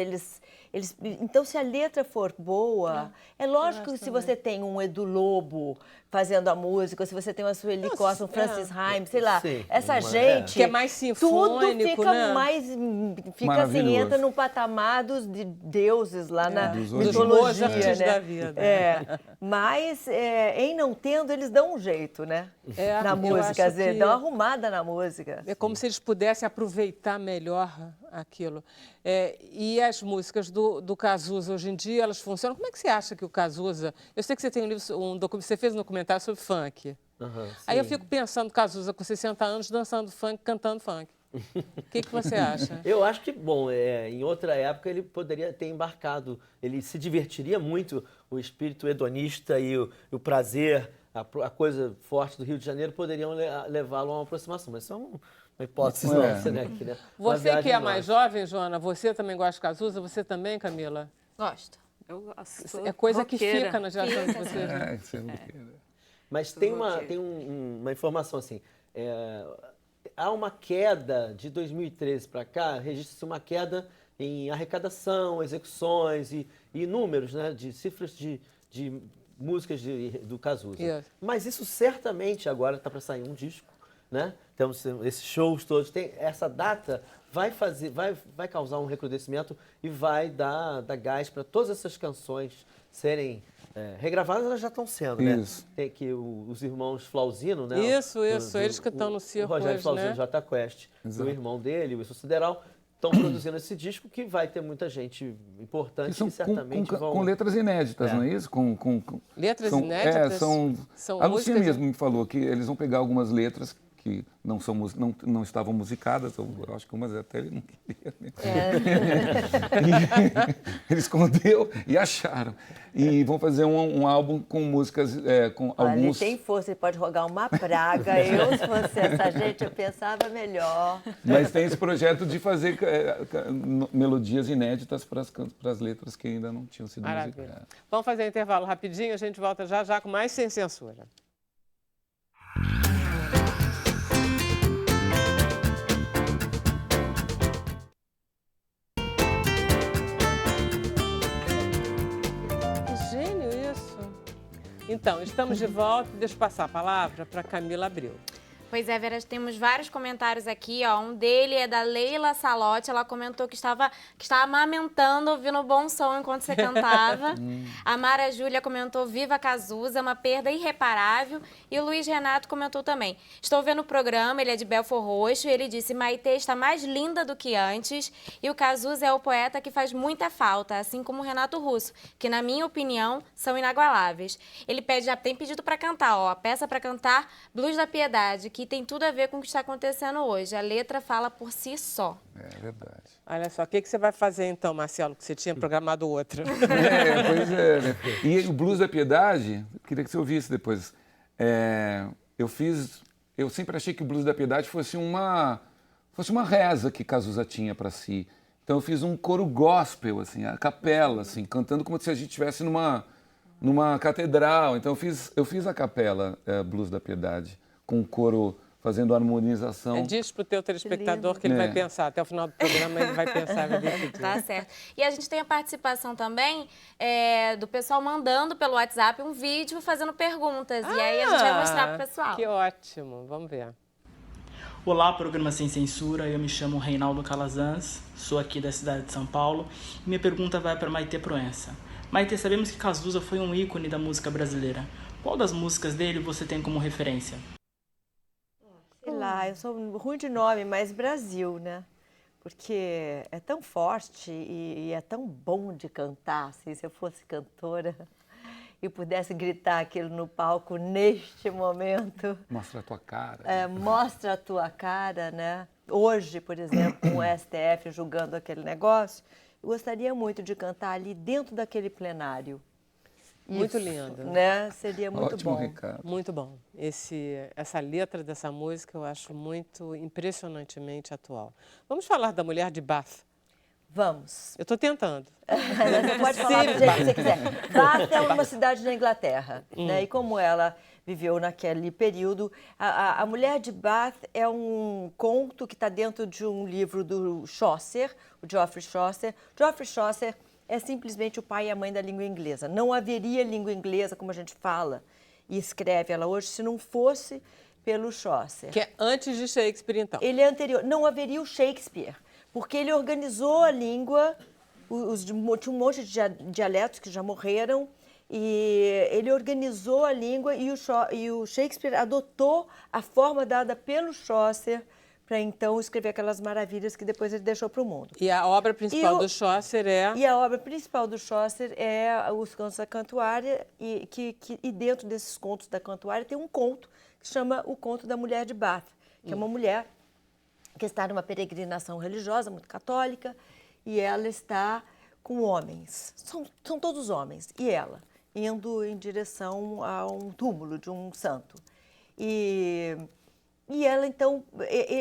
Speaker 4: então, se a letra for boa, é lógico que se você tem um Edu Lobo fazendo a música, ou se você tem uma Sueli Costa, um Francis Haim, sei lá,
Speaker 3: Sim,
Speaker 4: essa gente...
Speaker 1: Que é mais sinfônico,
Speaker 4: tudo fica
Speaker 1: né?
Speaker 4: mais... Fica assim,
Speaker 2: Maravilhoso.
Speaker 4: entra no patamar dos deuses lá na
Speaker 2: dos
Speaker 4: mitologia,
Speaker 1: Mozarts
Speaker 4: né?
Speaker 1: da vida.
Speaker 4: Mas, em não tendo, eles dão um jeito, né? Na
Speaker 1: eu
Speaker 4: música,
Speaker 1: acho
Speaker 4: às vezes,
Speaker 1: que-
Speaker 4: dão uma arrumada na música.
Speaker 1: É como se eles pudessem aproveitar melhor aquilo. E as músicas do Cazuza hoje em dia, elas funcionam. Como é que você acha que o Cazuza... Eu sei que você tem um livro, você fez um documentário sobre funk. Aí eu fico pensando Cazuza com 60 anos dançando funk, cantando funk. O que você acha?
Speaker 3: Eu acho que, bom, em outra época ele poderia ter embarcado, ele se divertiria muito, o espírito hedonista e o prazer, a coisa forte do Rio de Janeiro poderiam levá-lo a uma aproximação, mas isso é uma hipótese nossa, né? Uma
Speaker 1: Você que
Speaker 3: viagem
Speaker 1: é mais
Speaker 3: nossa.
Speaker 1: jovem, Joana, você também gosta de Cazuza? Você também, Camila?
Speaker 6: Gosto.
Speaker 5: Eu gosto.
Speaker 1: É coisa que
Speaker 5: Roqueira.
Speaker 1: fica na geração de vocês. Né?
Speaker 2: Isso é loucura.
Speaker 3: Mas tem uma informação assim, há uma queda de 2013 para cá, registra-se uma queda em arrecadação, execuções e números, né, de cifras de músicas do Cazuza.
Speaker 1: Isso.
Speaker 3: Mas isso certamente agora está para sair um disco, né? Temos esses shows todos, essa data vai causar um recrudescimento e vai dar gás para todas essas canções serem regravadas. Elas já estão sendo, né?
Speaker 2: Isso.
Speaker 3: Tem que os irmãos Flauzino, né?
Speaker 1: Isso, eles que estão no circo
Speaker 3: O Rogério
Speaker 1: hoje,
Speaker 3: Flauzino,
Speaker 1: né?
Speaker 3: Jota Quest,
Speaker 2: Exato.
Speaker 3: o irmão dele, o Wilson Sideral, estão produzindo esse disco que vai ter muita gente importante
Speaker 2: Que são
Speaker 3: e certamente vão...
Speaker 2: com letras inéditas, não é isso?
Speaker 1: Letras inéditas?
Speaker 2: São
Speaker 1: São
Speaker 2: a Lucia
Speaker 1: músicas-
Speaker 2: mesmo me falou que eles vão pegar algumas letras que não estavam musicadas, eu acho que umas até ele não queria. Né? E ele escondeu e acharam. E vão fazer um álbum com músicas, com
Speaker 4: Olha,
Speaker 2: alguns...
Speaker 4: ele tem força, ele pode rogar uma praga. Eu, se fosse essa gente, eu pensava melhor.
Speaker 2: Mas tem esse projeto de fazer melodias inéditas para as letras que ainda não tinham sido
Speaker 1: Maravilha.
Speaker 2: musicadas.
Speaker 1: Vamos fazer um intervalo rapidinho, a gente volta já com mais Sem Censura. Que gênio isso! Então, estamos de volta. Deixa eu passar a palavra para Camila Abreu.
Speaker 6: Pois é, Vera, temos vários comentários aqui, ó. Um dele é da Leila Salote, ela comentou que estava amamentando, ouvindo bom som enquanto você cantava. A Mara Júlia comentou, viva Cazuza, uma perda irreparável. E o Luiz Renato comentou também, estou vendo o programa, ele é de Belford Roxo, e ele disse, Maitê está mais linda do que antes, e o Cazuza é o poeta que faz muita falta, assim como o Renato Russo, que na minha opinião são inagualáveis. Ele já tem pedido para cantar, ó, a peça para cantar Blues da Piedade, que tem tudo a ver com o que está acontecendo hoje. A letra fala por si só.
Speaker 2: É verdade.
Speaker 1: Olha só, o que você vai fazer então, Marcelo, que você tinha programado outra?
Speaker 2: Pois é, né? E o Blues da Piedade, queria que você ouvisse depois. Eu sempre achei que o Blues da Piedade fosse uma reza que Cazuza tinha para si. Então eu fiz um coro gospel, assim, a capela, assim, cantando como se a gente estivesse numa catedral. Então eu fiz a capela Blues da Piedade, com o coro fazendo harmonização.
Speaker 1: Diz pro teu telespectador que ele vai pensar, até o final do programa ele vai pensar, vai decidir.
Speaker 6: Tá certo. E a gente tem a participação também do pessoal mandando pelo WhatsApp um vídeo fazendo perguntas. E aí a gente vai mostrar pro pessoal.
Speaker 1: Que ótimo, vamos ver.
Speaker 8: Olá, programa Sem Censura, eu me chamo Reinaldo Calazans, sou aqui da cidade de São Paulo e minha pergunta vai para Maitê Proença. Maitê, sabemos que Cazuza foi um ícone da música brasileira. Qual das músicas dele você tem como referência?
Speaker 4: Sei lá, eu sou ruim de nome, mas Brasil, né? Porque é tão forte e é tão bom de cantar, assim, se eu fosse cantora e pudesse gritar aquilo no palco neste momento.
Speaker 2: Mostra a tua cara.
Speaker 4: Mostra a tua cara, né? Hoje, por exemplo, com o STF julgando aquele negócio, eu gostaria muito de cantar ali dentro daquele plenário.
Speaker 1: Muito lindo.
Speaker 4: Né? Seria muito
Speaker 2: Ótimo,
Speaker 4: bom.
Speaker 2: Ricardo.
Speaker 1: Muito bom. Essa letra dessa música eu acho muito impressionantemente atual. Vamos falar da Mulher de Bath.
Speaker 4: Vamos.
Speaker 1: Eu estou tentando.
Speaker 4: Você pode falar do jeito que você quiser. Bath é uma cidade da Inglaterra, né? E como ela viveu naquele período, a Mulher de Bath é um conto que está dentro de um livro do Chaucer, o Geoffrey Chaucer. Geoffrey Chaucer é simplesmente o pai e a mãe da língua inglesa. Não haveria língua inglesa como a gente fala e escreve ela hoje se não fosse pelo Chaucer.
Speaker 1: Que é antes de Shakespeare, então.
Speaker 4: Ele é anterior. Não haveria o Shakespeare, porque ele organizou a língua, tinha um monte de dialetos que já morreram, e ele organizou a língua e o Shakespeare adotou a forma dada pelo Chaucer para então escrever aquelas maravilhas que depois ele deixou para o mundo.
Speaker 1: E a obra principal do Chaucer é...
Speaker 4: E a obra principal do Chaucer é Os Contos da Cantuária, e dentro desses contos da Cantuária tem um conto que se chama O Conto da Mulher de Bath, que é uma mulher que está numa peregrinação religiosa, muito católica, e ela está com homens, são todos homens, e ela, indo em direção a um túmulo de um santo. E ela, então,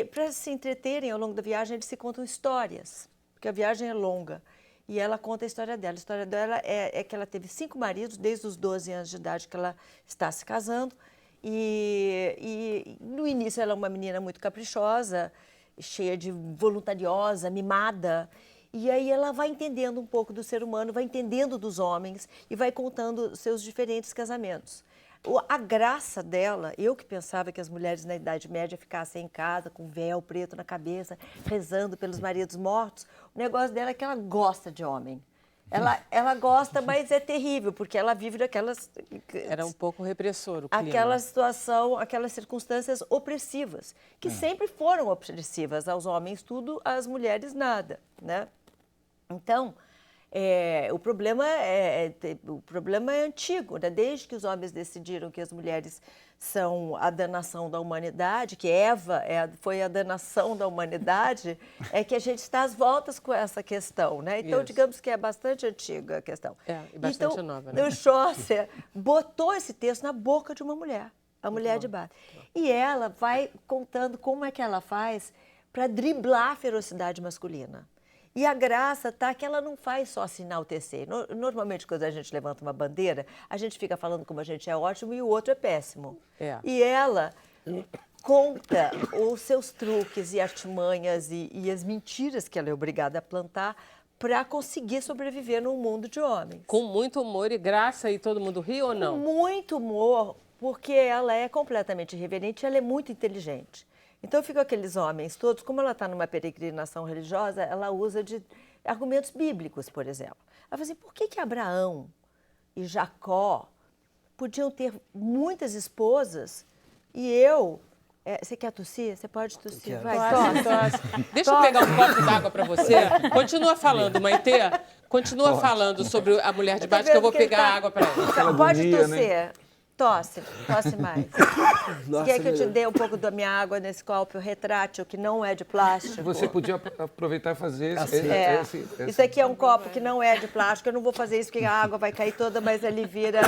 Speaker 4: para se entreterem ao longo da viagem, eles se contam histórias, porque a viagem é longa. E ela conta a história dela. A história dela é que ela teve 5 maridos desde os 12 anos de idade que ela está se casando. E no início ela é uma menina muito caprichosa, cheia de voluntariosa, mimada. E aí ela vai entendendo um pouco do ser humano, vai entendendo dos homens e vai contando seus diferentes casamentos. A graça dela, eu que pensava que as mulheres na Idade Média ficassem em casa com véu preto na cabeça, rezando pelos maridos mortos, o negócio dela é que ela gosta de homem. Ela gosta, mas é terrível, porque ela vive daquelas...
Speaker 1: Era um pouco repressor o clima.
Speaker 4: Aquela situação, aquelas circunstâncias opressivas, que sempre foram opressivas aos homens tudo, às mulheres nada, né? Então... O problema é antigo, né? Desde que os homens decidiram que as mulheres são a danação da humanidade, que Eva foi a danação da humanidade, é que a gente está às voltas com essa questão, né? Então, digamos que é bastante antiga a questão.
Speaker 1: E bastante nova, né?
Speaker 4: O Chaucer botou esse texto na boca de uma mulher, a Mulher de Bath. E ela vai contando como é que ela faz para driblar a ferocidade masculina. E a graça tá que ela não faz só se enaltecer. Normalmente, quando a gente levanta uma bandeira, a gente fica falando como a gente é ótimo e o outro é péssimo. E ela conta os seus truques e artimanhas e as mentiras que ela é obrigada a plantar para conseguir sobreviver num mundo de homens.
Speaker 1: Com muito humor e graça, e todo mundo ri ou não?
Speaker 4: Com muito humor, porque ela é completamente irreverente, ela é muito inteligente. Então ficam aqueles homens todos, como ela está numa peregrinação religiosa, ela usa de argumentos bíblicos, por exemplo. Ela fala assim, por que Abraão e Jacó podiam ter muitas esposas e eu... você quer tossir? Você pode tossir. Vai, tosse.
Speaker 1: Deixa eu pegar um copo d'água para você. Continua falando, Maitê. Continua falando sobre a mulher de baixo, que eu vou pegar a água para ela.
Speaker 4: Pode tossir. Tosse mais. Você quer que eu te dê um pouco da minha água nesse copo retrátil, que não é de plástico?
Speaker 2: Você podia aproveitar e fazer
Speaker 4: Isso aqui é um copo que não é de plástico. Eu não vou fazer isso porque a água vai cair toda, mas ele vira...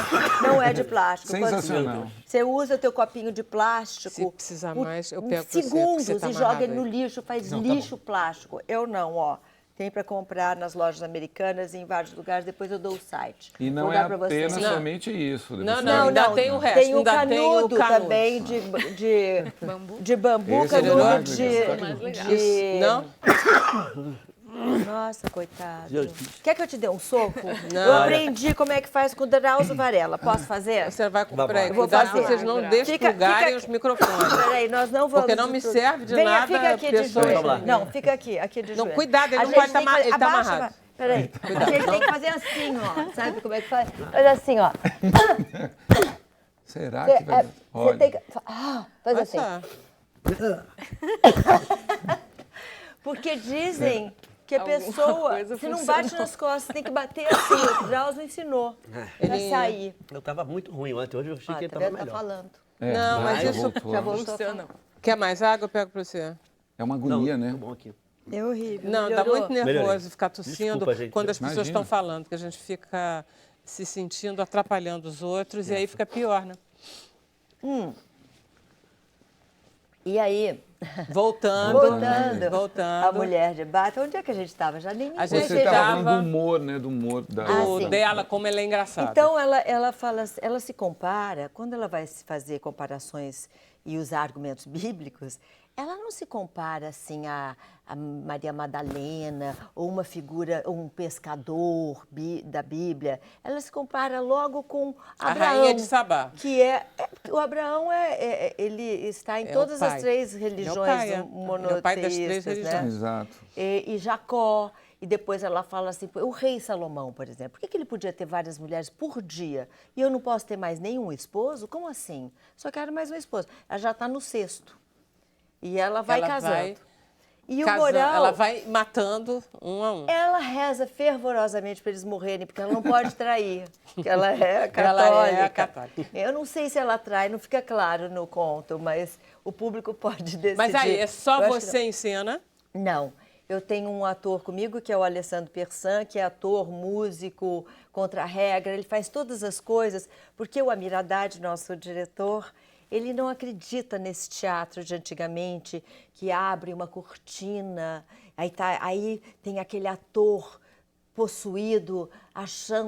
Speaker 4: Não é de plástico.
Speaker 2: Sensacional.
Speaker 4: Você usa o teu copinho de plástico...
Speaker 1: Se precisar mais, eu pego
Speaker 4: segundos
Speaker 1: você tá
Speaker 4: e joga ele no lixo, faz lixo plástico. Eu não, ó. Tem para comprar nas lojas americanas e em vários lugares, depois eu dou o site.
Speaker 2: E não é apenas somente isso.
Speaker 1: Não, ainda tem o resto.
Speaker 4: Tem o
Speaker 1: ainda
Speaker 4: canudo,
Speaker 1: tem o canudo
Speaker 4: também de bambu, canudo de...
Speaker 1: Não?
Speaker 4: Nossa, coitado. Quer que eu te dê um soco?
Speaker 1: Não.
Speaker 4: Eu aprendi como é que faz com o Drauzio Varela. Posso fazer?
Speaker 1: Você vai com...
Speaker 4: Eu vou
Speaker 1: Cuidado
Speaker 4: fazer.
Speaker 1: que vocês não desligarem os microfones.
Speaker 4: Peraí, nós não vamos...
Speaker 1: Porque não me serve de
Speaker 4: Venha,
Speaker 1: nada.
Speaker 4: fica aqui de joelho. Não, fica aqui de joelho.
Speaker 1: Não, cuidado, ele
Speaker 4: A
Speaker 1: não
Speaker 4: gente
Speaker 1: pode estar
Speaker 4: tem que-
Speaker 1: ele tá
Speaker 4: abaixa,
Speaker 1: amarrado.
Speaker 4: Peraí, a gente tem que fazer assim, ó. Sabe como é que faz? Faz assim, ó.
Speaker 2: Será que vai...
Speaker 4: Você tem que... faz assim. Porque dizem que a pessoa, se não bate nas costas, tem que bater assim. O Drauzio ensinou pra sair.
Speaker 3: Eu tava muito ruim ontem, hoje eu achei que ele
Speaker 4: Tá
Speaker 3: tava
Speaker 4: vendo? Tá
Speaker 3: melhor.
Speaker 4: falando.
Speaker 1: Não, mas isso...
Speaker 4: Já voltou.
Speaker 1: Quer mais água? Eu pego para você.
Speaker 2: É uma agonia, né?
Speaker 3: Tá bom aqui.
Speaker 4: É horrível.
Speaker 1: Não, dá
Speaker 4: Melhorou?
Speaker 1: muito nervoso
Speaker 3: Melhorei.
Speaker 1: ficar tossindo
Speaker 3: Desculpa, gente.
Speaker 1: quando as pessoas
Speaker 2: Imagina.
Speaker 1: estão falando, porque a gente fica se sentindo atrapalhando os outros e aí fica pior, né?
Speaker 4: E aí,
Speaker 1: Voltando.
Speaker 4: a mulher de bata, onde é que a gente estava? Já nem
Speaker 1: A gente
Speaker 2: Você estava
Speaker 1: tava-
Speaker 2: falando do humor, né? Do humor da...
Speaker 4: sim.
Speaker 1: Dela, como ela é engraçada.
Speaker 4: Então, ela fala, ela se compara, quando ela vai se fazer comparações e usar argumentos bíblicos, ela não se compara assim a Maria Madalena ou uma figura, um pescador da Bíblia. Ela se compara logo com
Speaker 1: a
Speaker 4: Abraão,
Speaker 1: rainha de Sabá.
Speaker 4: que o Abraão ele está em
Speaker 1: É o
Speaker 4: todas as
Speaker 1: pai.
Speaker 4: três
Speaker 1: É o
Speaker 4: religiões
Speaker 1: pai, é.
Speaker 4: monoteístas,
Speaker 1: É o pai das três
Speaker 4: né?
Speaker 1: religiões.
Speaker 2: Exato.
Speaker 4: E Jacó, e depois ela fala assim, o rei Salomão, por exemplo, por que ele podia ter várias mulheres por dia e eu não posso ter mais nenhum esposo? Como assim? Só quero mais um esposo. Ela já está no sexto. E ela vai casando. E o moral...
Speaker 1: Ela vai matando um a um.
Speaker 4: Ela reza fervorosamente para eles morrerem, porque ela não pode trair, porque ela é católica.
Speaker 1: Ela é católica.
Speaker 4: Eu não sei se ela trai, não fica claro no conto, mas o público pode decidir.
Speaker 1: Mas aí, é só
Speaker 4: Eu acho que
Speaker 1: você em cena?
Speaker 4: Não. Eu tenho um ator comigo, que é o Alessandro Persan, que é ator, músico, contra a regra. Ele faz todas as coisas, porque o Amir Haddad, nosso diretor, ele não acredita nesse teatro de antigamente, que abre uma cortina, aí tem aquele ator possuído,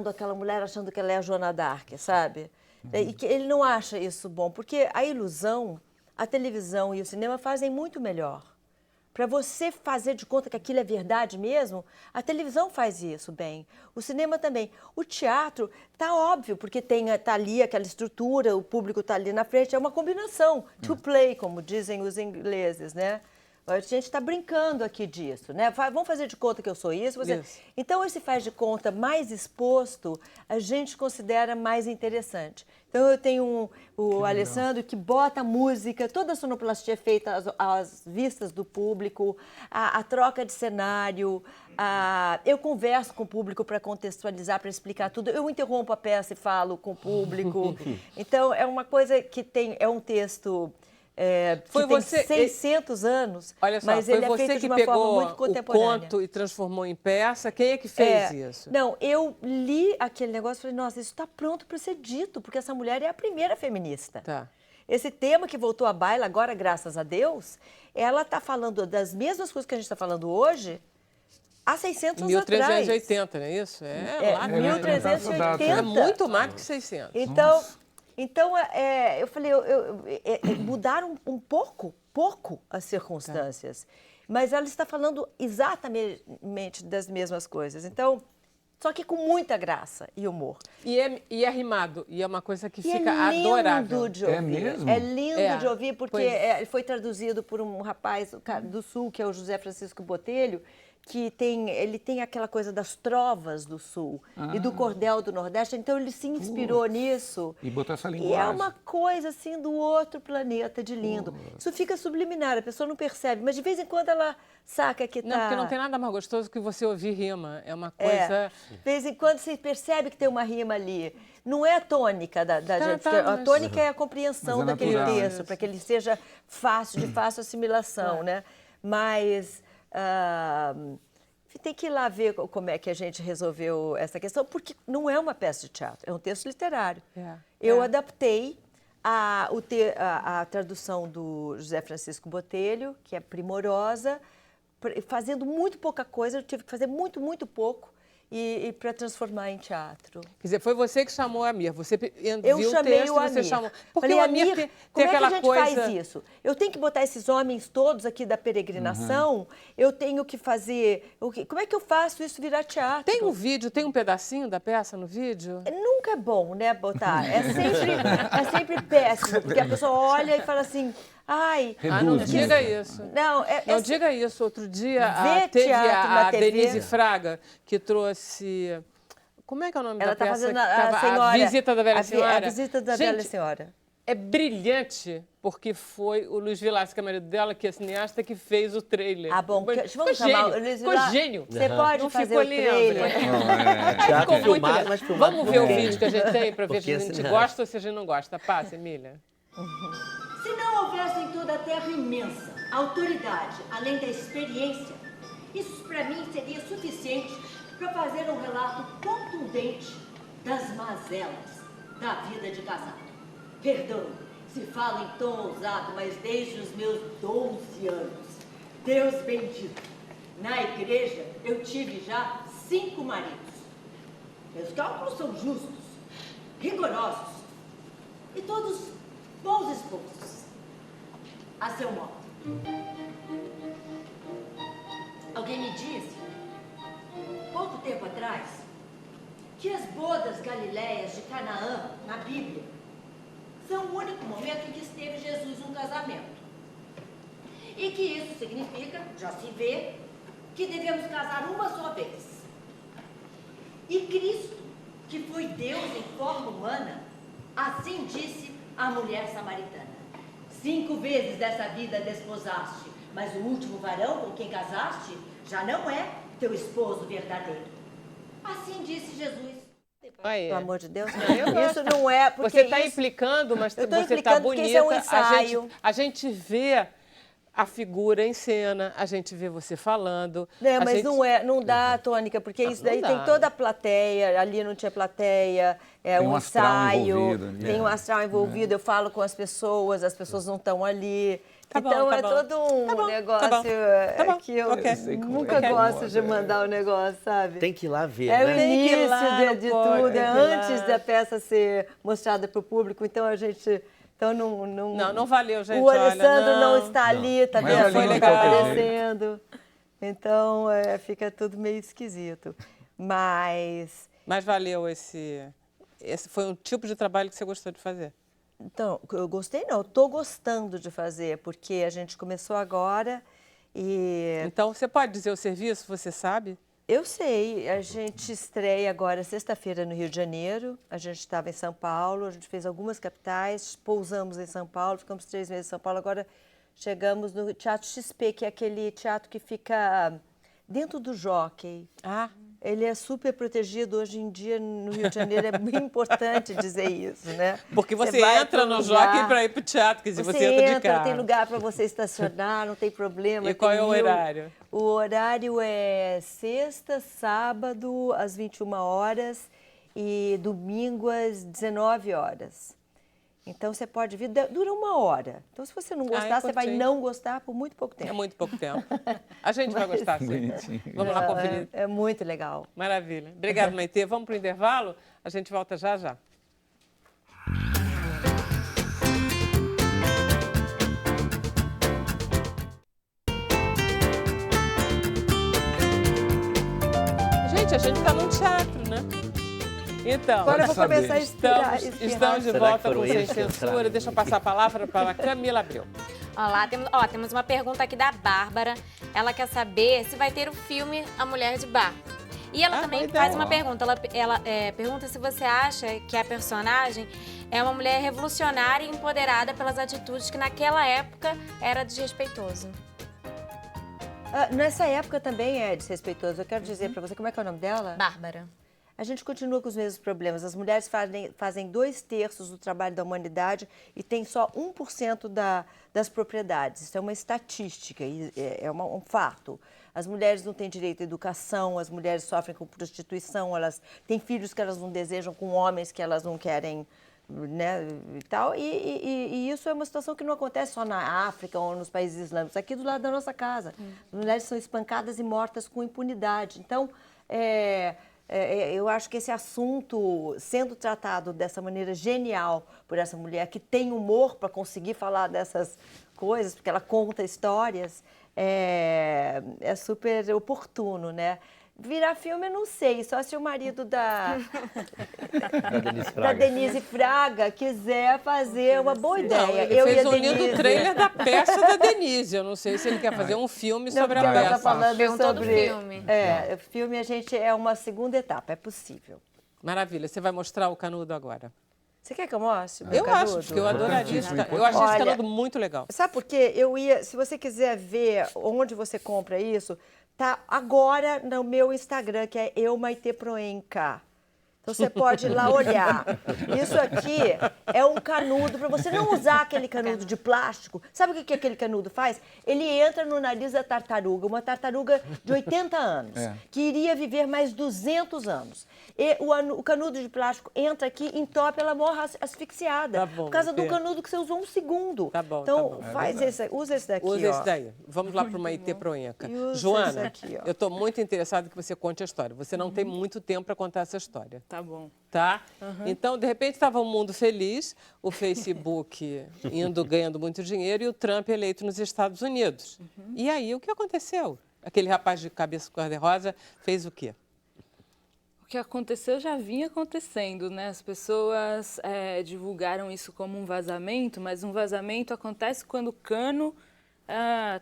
Speaker 4: aquela mulher achando que ela é a Joana d'Arc, sabe? E que ele não acha isso bom, porque a ilusão, a televisão e o cinema fazem muito melhor. Para você fazer de conta que aquilo é verdade mesmo, a televisão faz isso bem. O cinema também. O teatro tá óbvio, porque tá ali aquela estrutura, o público tá ali na frente, é uma combinação. To play, como dizem os ingleses, né? A gente está brincando aqui disso, né? Vamos fazer de conta que eu sou isso.
Speaker 1: Isso.
Speaker 4: Então, esse faz de conta mais exposto, a gente considera mais interessante. Então, eu tenho o Alessandro que bota a música, toda a sonoplastia é feita às vistas do público, a troca de cenário, eu converso com o público para contextualizar, para explicar tudo. Eu interrompo a peça e falo com o público. Então, é uma coisa que é um texto...
Speaker 1: Foi
Speaker 4: que tem
Speaker 1: você-
Speaker 4: 600 anos,
Speaker 1: Olha só,
Speaker 4: mas
Speaker 1: foi
Speaker 4: ele é
Speaker 1: você
Speaker 4: feito de
Speaker 1: que
Speaker 4: uma forma
Speaker 1: pegou
Speaker 4: muito
Speaker 1: o
Speaker 4: contemporânea.
Speaker 1: conto e transformou em peça. Quem é que fez isso?
Speaker 4: Não, eu li aquele negócio e falei, nossa, isso está pronto para ser dito, porque essa mulher é a primeira feminista.
Speaker 1: Tá.
Speaker 4: Esse tema que voltou à baila agora, graças a Deus, ela está falando das mesmas coisas que a gente está falando hoje há 600 anos atrás.
Speaker 1: 1380, não é isso? Lá atrás.
Speaker 4: 1380.
Speaker 1: É muito mais do que 600.
Speaker 4: Então, eu falei, mudaram um pouco as circunstâncias. mas ela está falando exatamente das mesmas coisas. Então, só que com muita graça e humor.
Speaker 1: E é rimado, e é uma coisa que
Speaker 4: E
Speaker 1: fica
Speaker 4: é lindo
Speaker 1: adorável.
Speaker 4: de ouvir.
Speaker 2: É mesmo?
Speaker 4: É lindo de ouvir, porque
Speaker 1: pois.
Speaker 4: foi traduzido por um rapaz do Sul, que é o José Francisco Botelho, que ele tem aquela coisa das trovas do Sul e do cordel do Nordeste, então ele se inspirou nisso.
Speaker 2: E botou essa
Speaker 4: E
Speaker 2: linguagem.
Speaker 4: é uma coisa assim do outro planeta de lindo. Isso fica subliminar, a pessoa não percebe, mas de vez em quando ela saca que tá...
Speaker 1: Não, porque não tem nada mais gostoso que você ouvir rima. É uma coisa...
Speaker 4: De vez em quando você percebe que tem uma rima ali. Não é a tônica da gente, porque a
Speaker 1: mas-
Speaker 4: tônica é a compreensão
Speaker 2: Mas é
Speaker 4: daquele
Speaker 2: natural,
Speaker 4: texto, para que ele seja de fácil assimilação, né? Mas tem que ir lá ver como é que a gente resolveu essa questão, porque não é uma peça de teatro, é um texto literário. Eu adaptei a tradução do José Francisco Botelho, que é primorosa, fazendo muito pouca coisa, eu tive que fazer muito, muito pouco, e para transformar em teatro.
Speaker 1: Quer dizer, foi você que chamou a Amir. Você
Speaker 4: Eu
Speaker 1: viu o
Speaker 4: chamei
Speaker 1: texto
Speaker 4: o
Speaker 1: e você
Speaker 4: Amir.
Speaker 1: chamou. Porque
Speaker 4: Falei,
Speaker 1: o Amir tem
Speaker 4: como é que
Speaker 1: aquela
Speaker 4: a gente
Speaker 1: coisa...
Speaker 4: faz isso? Eu tenho que botar esses homens todos aqui da peregrinação, eu tenho que fazer... Como é que eu faço isso virar teatro?
Speaker 1: Tem um vídeo, tem um pedacinho da peça no vídeo?
Speaker 4: Nunca é bom, né, botar. É sempre péssimo, porque a pessoa olha e fala assim... Ai,
Speaker 1: Não diga isso.
Speaker 4: Não,
Speaker 1: Não diga isso. Outro dia
Speaker 4: Ver
Speaker 1: teve
Speaker 4: teatro na
Speaker 1: a
Speaker 4: TV.
Speaker 1: Denise Fraga, que trouxe... Como é que é o nome
Speaker 4: ela
Speaker 1: da peça?
Speaker 4: fazendo
Speaker 1: que tava-
Speaker 4: a senhora...
Speaker 1: A Visita da Velha Senhora.
Speaker 4: A Visita da
Speaker 1: Gente,
Speaker 4: Velha Senhora.
Speaker 1: é brilhante, porque foi o Luiz Vilas, que é o marido dela, que é cineasta, que fez o trailer.
Speaker 4: Ah, bom, vamos
Speaker 1: ficou
Speaker 4: chamar
Speaker 1: gênio.
Speaker 4: o Luiz
Speaker 1: Ficou
Speaker 4: Vilas.
Speaker 1: gênio.
Speaker 4: Você pode
Speaker 1: Não
Speaker 4: fazer
Speaker 1: ficou
Speaker 4: o
Speaker 1: lindo.
Speaker 4: trailer.
Speaker 3: Teatro
Speaker 1: Ficou muito
Speaker 3: filmado,
Speaker 1: legal.
Speaker 3: mas filmado
Speaker 1: Vamos
Speaker 3: por
Speaker 1: ver o
Speaker 3: quem?
Speaker 1: vídeo que a gente tem para ver se
Speaker 3: Porque
Speaker 1: a gente
Speaker 3: senão-
Speaker 1: gosta ou se a gente não gosta. Passa, Emília.
Speaker 9: Se não houvesse em toda a terra imensa autoridade, além da experiência, isso para mim seria suficiente para fazer um relato contundente das mazelas da vida de casado. Perdão se falo em tom ousado, mas desde os meus 12 anos, Deus bendito, na igreja eu tive já 5 maridos. Meus cálculos são justos, rigorosos e todos bons esposos, a seu modo. Alguém me disse, pouco tempo atrás, que as bodas galileias de Canaã, na Bíblia, são o único momento em que esteve Jesus num casamento. E que isso significa, já se vê, que devemos casar uma só vez. E Cristo, que foi Deus em forma humana, assim disse à mulher samaritana: 5 vezes dessa vida desposaste, mas o último varão com quem casaste já não é teu esposo verdadeiro. Assim disse Jesus.
Speaker 1: Aí.
Speaker 4: Pelo amor de Deus,
Speaker 1: Eu
Speaker 4: isso não é porque
Speaker 1: Você está
Speaker 4: isso-
Speaker 1: implicando, mas
Speaker 4: Eu tô
Speaker 1: você está
Speaker 4: implicando porque
Speaker 1: bonita.
Speaker 4: isso é um ensaio.
Speaker 1: A gente vê a figura em cena, a gente vê você falando.
Speaker 4: É,
Speaker 1: a
Speaker 4: mas
Speaker 1: gente...
Speaker 4: não dá, Tônica, porque isso
Speaker 1: não
Speaker 4: daí
Speaker 1: dá.
Speaker 4: tem toda a plateia, ali não tinha plateia, é
Speaker 2: Tem
Speaker 4: um
Speaker 2: um astral
Speaker 4: ensaio,
Speaker 2: envolvido ali.
Speaker 4: tem um astral envolvido, eu falo com as pessoas não estão ali.
Speaker 1: Tá bom,
Speaker 4: Então
Speaker 1: tá
Speaker 4: é
Speaker 1: bom.
Speaker 4: todo um
Speaker 1: Tá bom,
Speaker 4: negócio
Speaker 1: tá bom, tá bom,
Speaker 4: que eu
Speaker 1: ok.
Speaker 2: sei como
Speaker 4: nunca
Speaker 2: é.
Speaker 4: gosto de mandar o negócio, sabe?
Speaker 3: Tem que ir lá ver,
Speaker 4: É o
Speaker 3: né?
Speaker 1: Tem que ir
Speaker 4: início
Speaker 1: lá, não
Speaker 4: de
Speaker 1: pode,
Speaker 4: tudo,
Speaker 1: tem
Speaker 4: é
Speaker 1: que ir lá.
Speaker 4: antes da peça ser mostrada para o público, então a gente... Então
Speaker 1: Não valeu, gente.
Speaker 4: O Alessandro
Speaker 1: olha,
Speaker 4: não está ali, tá
Speaker 2: Mas
Speaker 4: vendo?
Speaker 2: ali
Speaker 1: foi
Speaker 4: Não
Speaker 1: legal.
Speaker 4: está aparecendo. Então, fica tudo meio esquisito. Mas,
Speaker 1: Mas valeu esse foi um tipo de trabalho que você gostou de fazer.
Speaker 4: então, eu gostei não, estou gostando de fazer, porque a gente começou agora e
Speaker 1: Então, você pode dizer o serviço, você sabe?
Speaker 4: eu sei, a gente estreia agora sexta-feira no Rio de Janeiro, a gente estava em São Paulo, a gente fez algumas capitais, pousamos em São Paulo, ficamos 3 meses em São Paulo, agora chegamos no Teatro XP, que é aquele teatro que fica dentro do Jockey.
Speaker 1: Ah,
Speaker 4: Ele é super protegido hoje em dia no Rio de Janeiro, é bem importante dizer isso, né?
Speaker 1: porque você
Speaker 4: vai
Speaker 1: entra
Speaker 4: pra um
Speaker 1: no
Speaker 4: lugar,
Speaker 1: Jockey para ir para o teatro, quer dizer,
Speaker 4: Você
Speaker 1: você entra de carro.
Speaker 4: tem lugar para você estacionar, não tem problema.
Speaker 1: E qual
Speaker 4: tem
Speaker 1: é o
Speaker 4: mil-
Speaker 1: horário?
Speaker 4: O horário é sexta, sábado, às 21 horas e domingo às 19 horas. Então, você pode vir, dura 1 hora. Então, se você não gostar, você vai
Speaker 1: curtinho.
Speaker 4: não gostar por muito pouco
Speaker 1: É
Speaker 4: tempo.
Speaker 1: muito pouco tempo. A gente vai gostar, sim.
Speaker 2: Bonitinho.
Speaker 1: Vamos lá conferir.
Speaker 4: É muito legal.
Speaker 1: Maravilha. Obrigada, Maitê. Vamos para o intervalo? A gente volta já já. Gente, a gente está num teatro, né? Então,
Speaker 4: Agora eu vou começar a
Speaker 1: estamos de
Speaker 3: Será
Speaker 1: volta
Speaker 3: que foram
Speaker 1: com Sem
Speaker 3: eles que
Speaker 1: Censura.
Speaker 3: entraram?
Speaker 1: Deixa eu passar a palavra para a Camila Abreu.
Speaker 6: Olá, temos uma pergunta aqui da Bárbara. Ela quer saber se vai ter o filme A Mulher de Bar. E ela também faz uma pergunta. Ela pergunta se você acha que a personagem é uma mulher revolucionária e empoderada pelas atitudes que naquela época era desrespeitoso.
Speaker 4: Nessa época também é desrespeitoso. Eu quero dizer para você, como é que é o nome dela?
Speaker 6: Bárbara.
Speaker 4: A gente continua com os mesmos problemas. As mulheres fazem 2/3 do trabalho da humanidade e tem só 1% das propriedades. Isso é uma estatística, é um fato. As mulheres não têm direito à educação, as mulheres sofrem com prostituição, elas têm filhos que elas não desejam com homens que elas não querem, né, e tal. E isso é uma situação que não acontece só na África ou nos países islâmicos, aqui do lado da nossa casa. As mulheres são espancadas e mortas com impunidade. Então, eu acho que esse assunto, sendo tratado dessa maneira genial por essa mulher, que tem humor para conseguir falar dessas coisas, porque ela conta histórias, é super oportuno, né? Virar filme, eu não sei, só se o marido da Denise Fraga quiser fazer uma boa ideia.
Speaker 1: Não, ele fez um lindo trailer da peça da Denise. Eu não sei se ele quer fazer um filme sobre a peça.
Speaker 4: Ela tá falando sobre
Speaker 6: filme.
Speaker 4: Filme a gente é uma segunda etapa, é possível.
Speaker 1: Maravilha. Você vai mostrar o Canudo agora?
Speaker 4: Você quer que eu mostre?
Speaker 1: Eu acho, porque eu adoraria. Eu achei esse Canudo muito legal.
Speaker 4: Sabe por quê? Se você quiser ver onde você compra isso, tá agora no meu Instagram, que é Maite Proença. Então você pode ir lá olhar. Isso aqui é um canudo, para você não usar aquele canudo de plástico. Sabe o que aquele canudo faz? Ele entra no nariz da tartaruga, uma tartaruga de 80 anos, que iria viver mais 200 anos. E o canudo de plástico entra aqui e entope, ela morre asfixiada.
Speaker 1: Tá bom,
Speaker 4: por causa do canudo que você usou 1 segundo.
Speaker 1: Tá bom,
Speaker 4: então,
Speaker 1: tá bom.
Speaker 4: usa esse daqui,
Speaker 1: Usa esse daí. Vamos lá para o Maite Proença. Joana, eu estou muito interessada que você conte a história. Você não tem muito tempo para contar essa história.
Speaker 5: Tá bom.
Speaker 1: Tá? Então, de repente, estava um mundo feliz, o Facebook ganhando muito dinheiro e o Trump eleito nos Estados Unidos. E aí, o que aconteceu? Aquele rapaz de cabeça cor-de-rosa fez o quê?
Speaker 5: O que aconteceu já vinha acontecendo, né? As pessoas divulgaram isso como um vazamento, mas um vazamento acontece quando o cano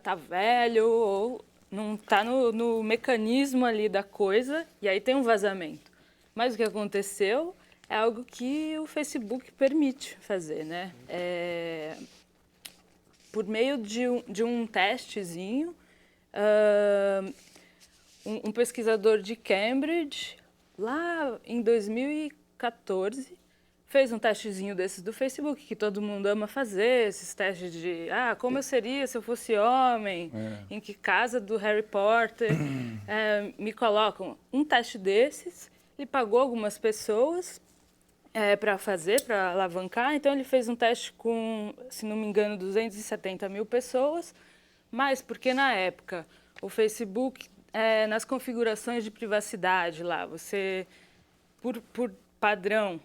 Speaker 5: tá velho ou não tá no mecanismo ali da coisa, e aí tem um vazamento. Mas o que aconteceu é algo que o Facebook permite fazer, né? Por meio de um testezinho, um pesquisador de Cambridge, lá em 2014, fez um testezinho desses do Facebook, que todo mundo ama fazer, esses testes de como eu seria se eu fosse homem, em que casa do Harry Potter me colocam. Um teste desses, ele pagou algumas pessoas para fazer, para alavancar, então ele fez um teste com, se não me engano, 270 mil pessoas, mas porque na época o Facebook, nas configurações de privacidade lá, você, por padrão,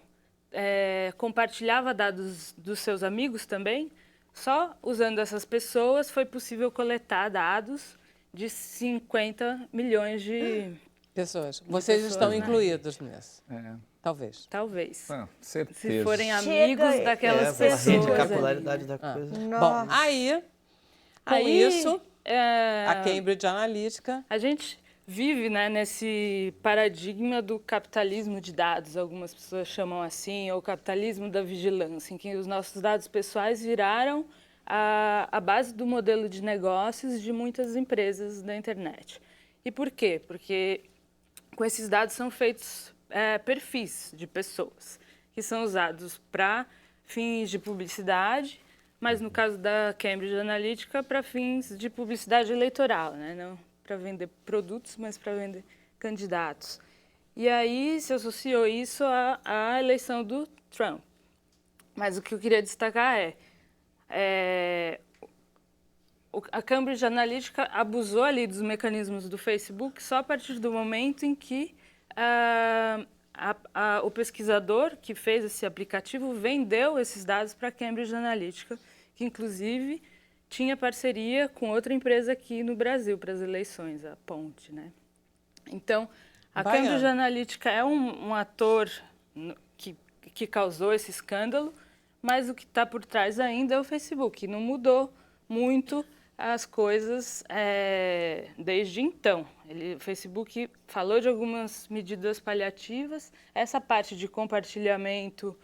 Speaker 5: compartilhava dados dos seus amigos também. Só usando essas pessoas foi possível coletar dados de 50 milhões de
Speaker 1: pessoas. Vocês estão incluídos nisso? Talvez.
Speaker 5: Talvez.
Speaker 2: Certeza.
Speaker 5: Se forem amigos daquelas pessoas.
Speaker 3: A capularidade da coisa.
Speaker 1: Bom, aí, com isso, a Cambridge Analytica...
Speaker 5: A gente vive, né, nesse paradigma do capitalismo de dados, algumas pessoas chamam assim, ou capitalismo da vigilância, em que os nossos dados pessoais viraram a base do modelo de negócios de muitas empresas da internet. E por quê? Porque com esses dados são feitos perfis de pessoas, que são usados para fins de publicidade, mas no caso da Cambridge Analytica, para fins de publicidade eleitoral, né? Não para vender produtos, mas para vender candidatos. E aí se associou isso à eleição do Trump. Mas o que eu queria destacar a Cambridge Analytica abusou ali dos mecanismos do Facebook só a partir do momento em que o pesquisador que fez esse aplicativo vendeu esses dados para a Cambridge Analytica, que inclusive tinha parceria com outra empresa aqui no Brasil para as eleições, a Ponte, né? Então, A
Speaker 1: baiano.
Speaker 5: Cambridge Analytica é um ator que causou esse escândalo, mas o que está por trás ainda é o Facebook. Não mudou muito as coisas desde então. O Facebook falou de algumas medidas paliativas. Essa parte de compartilhamento,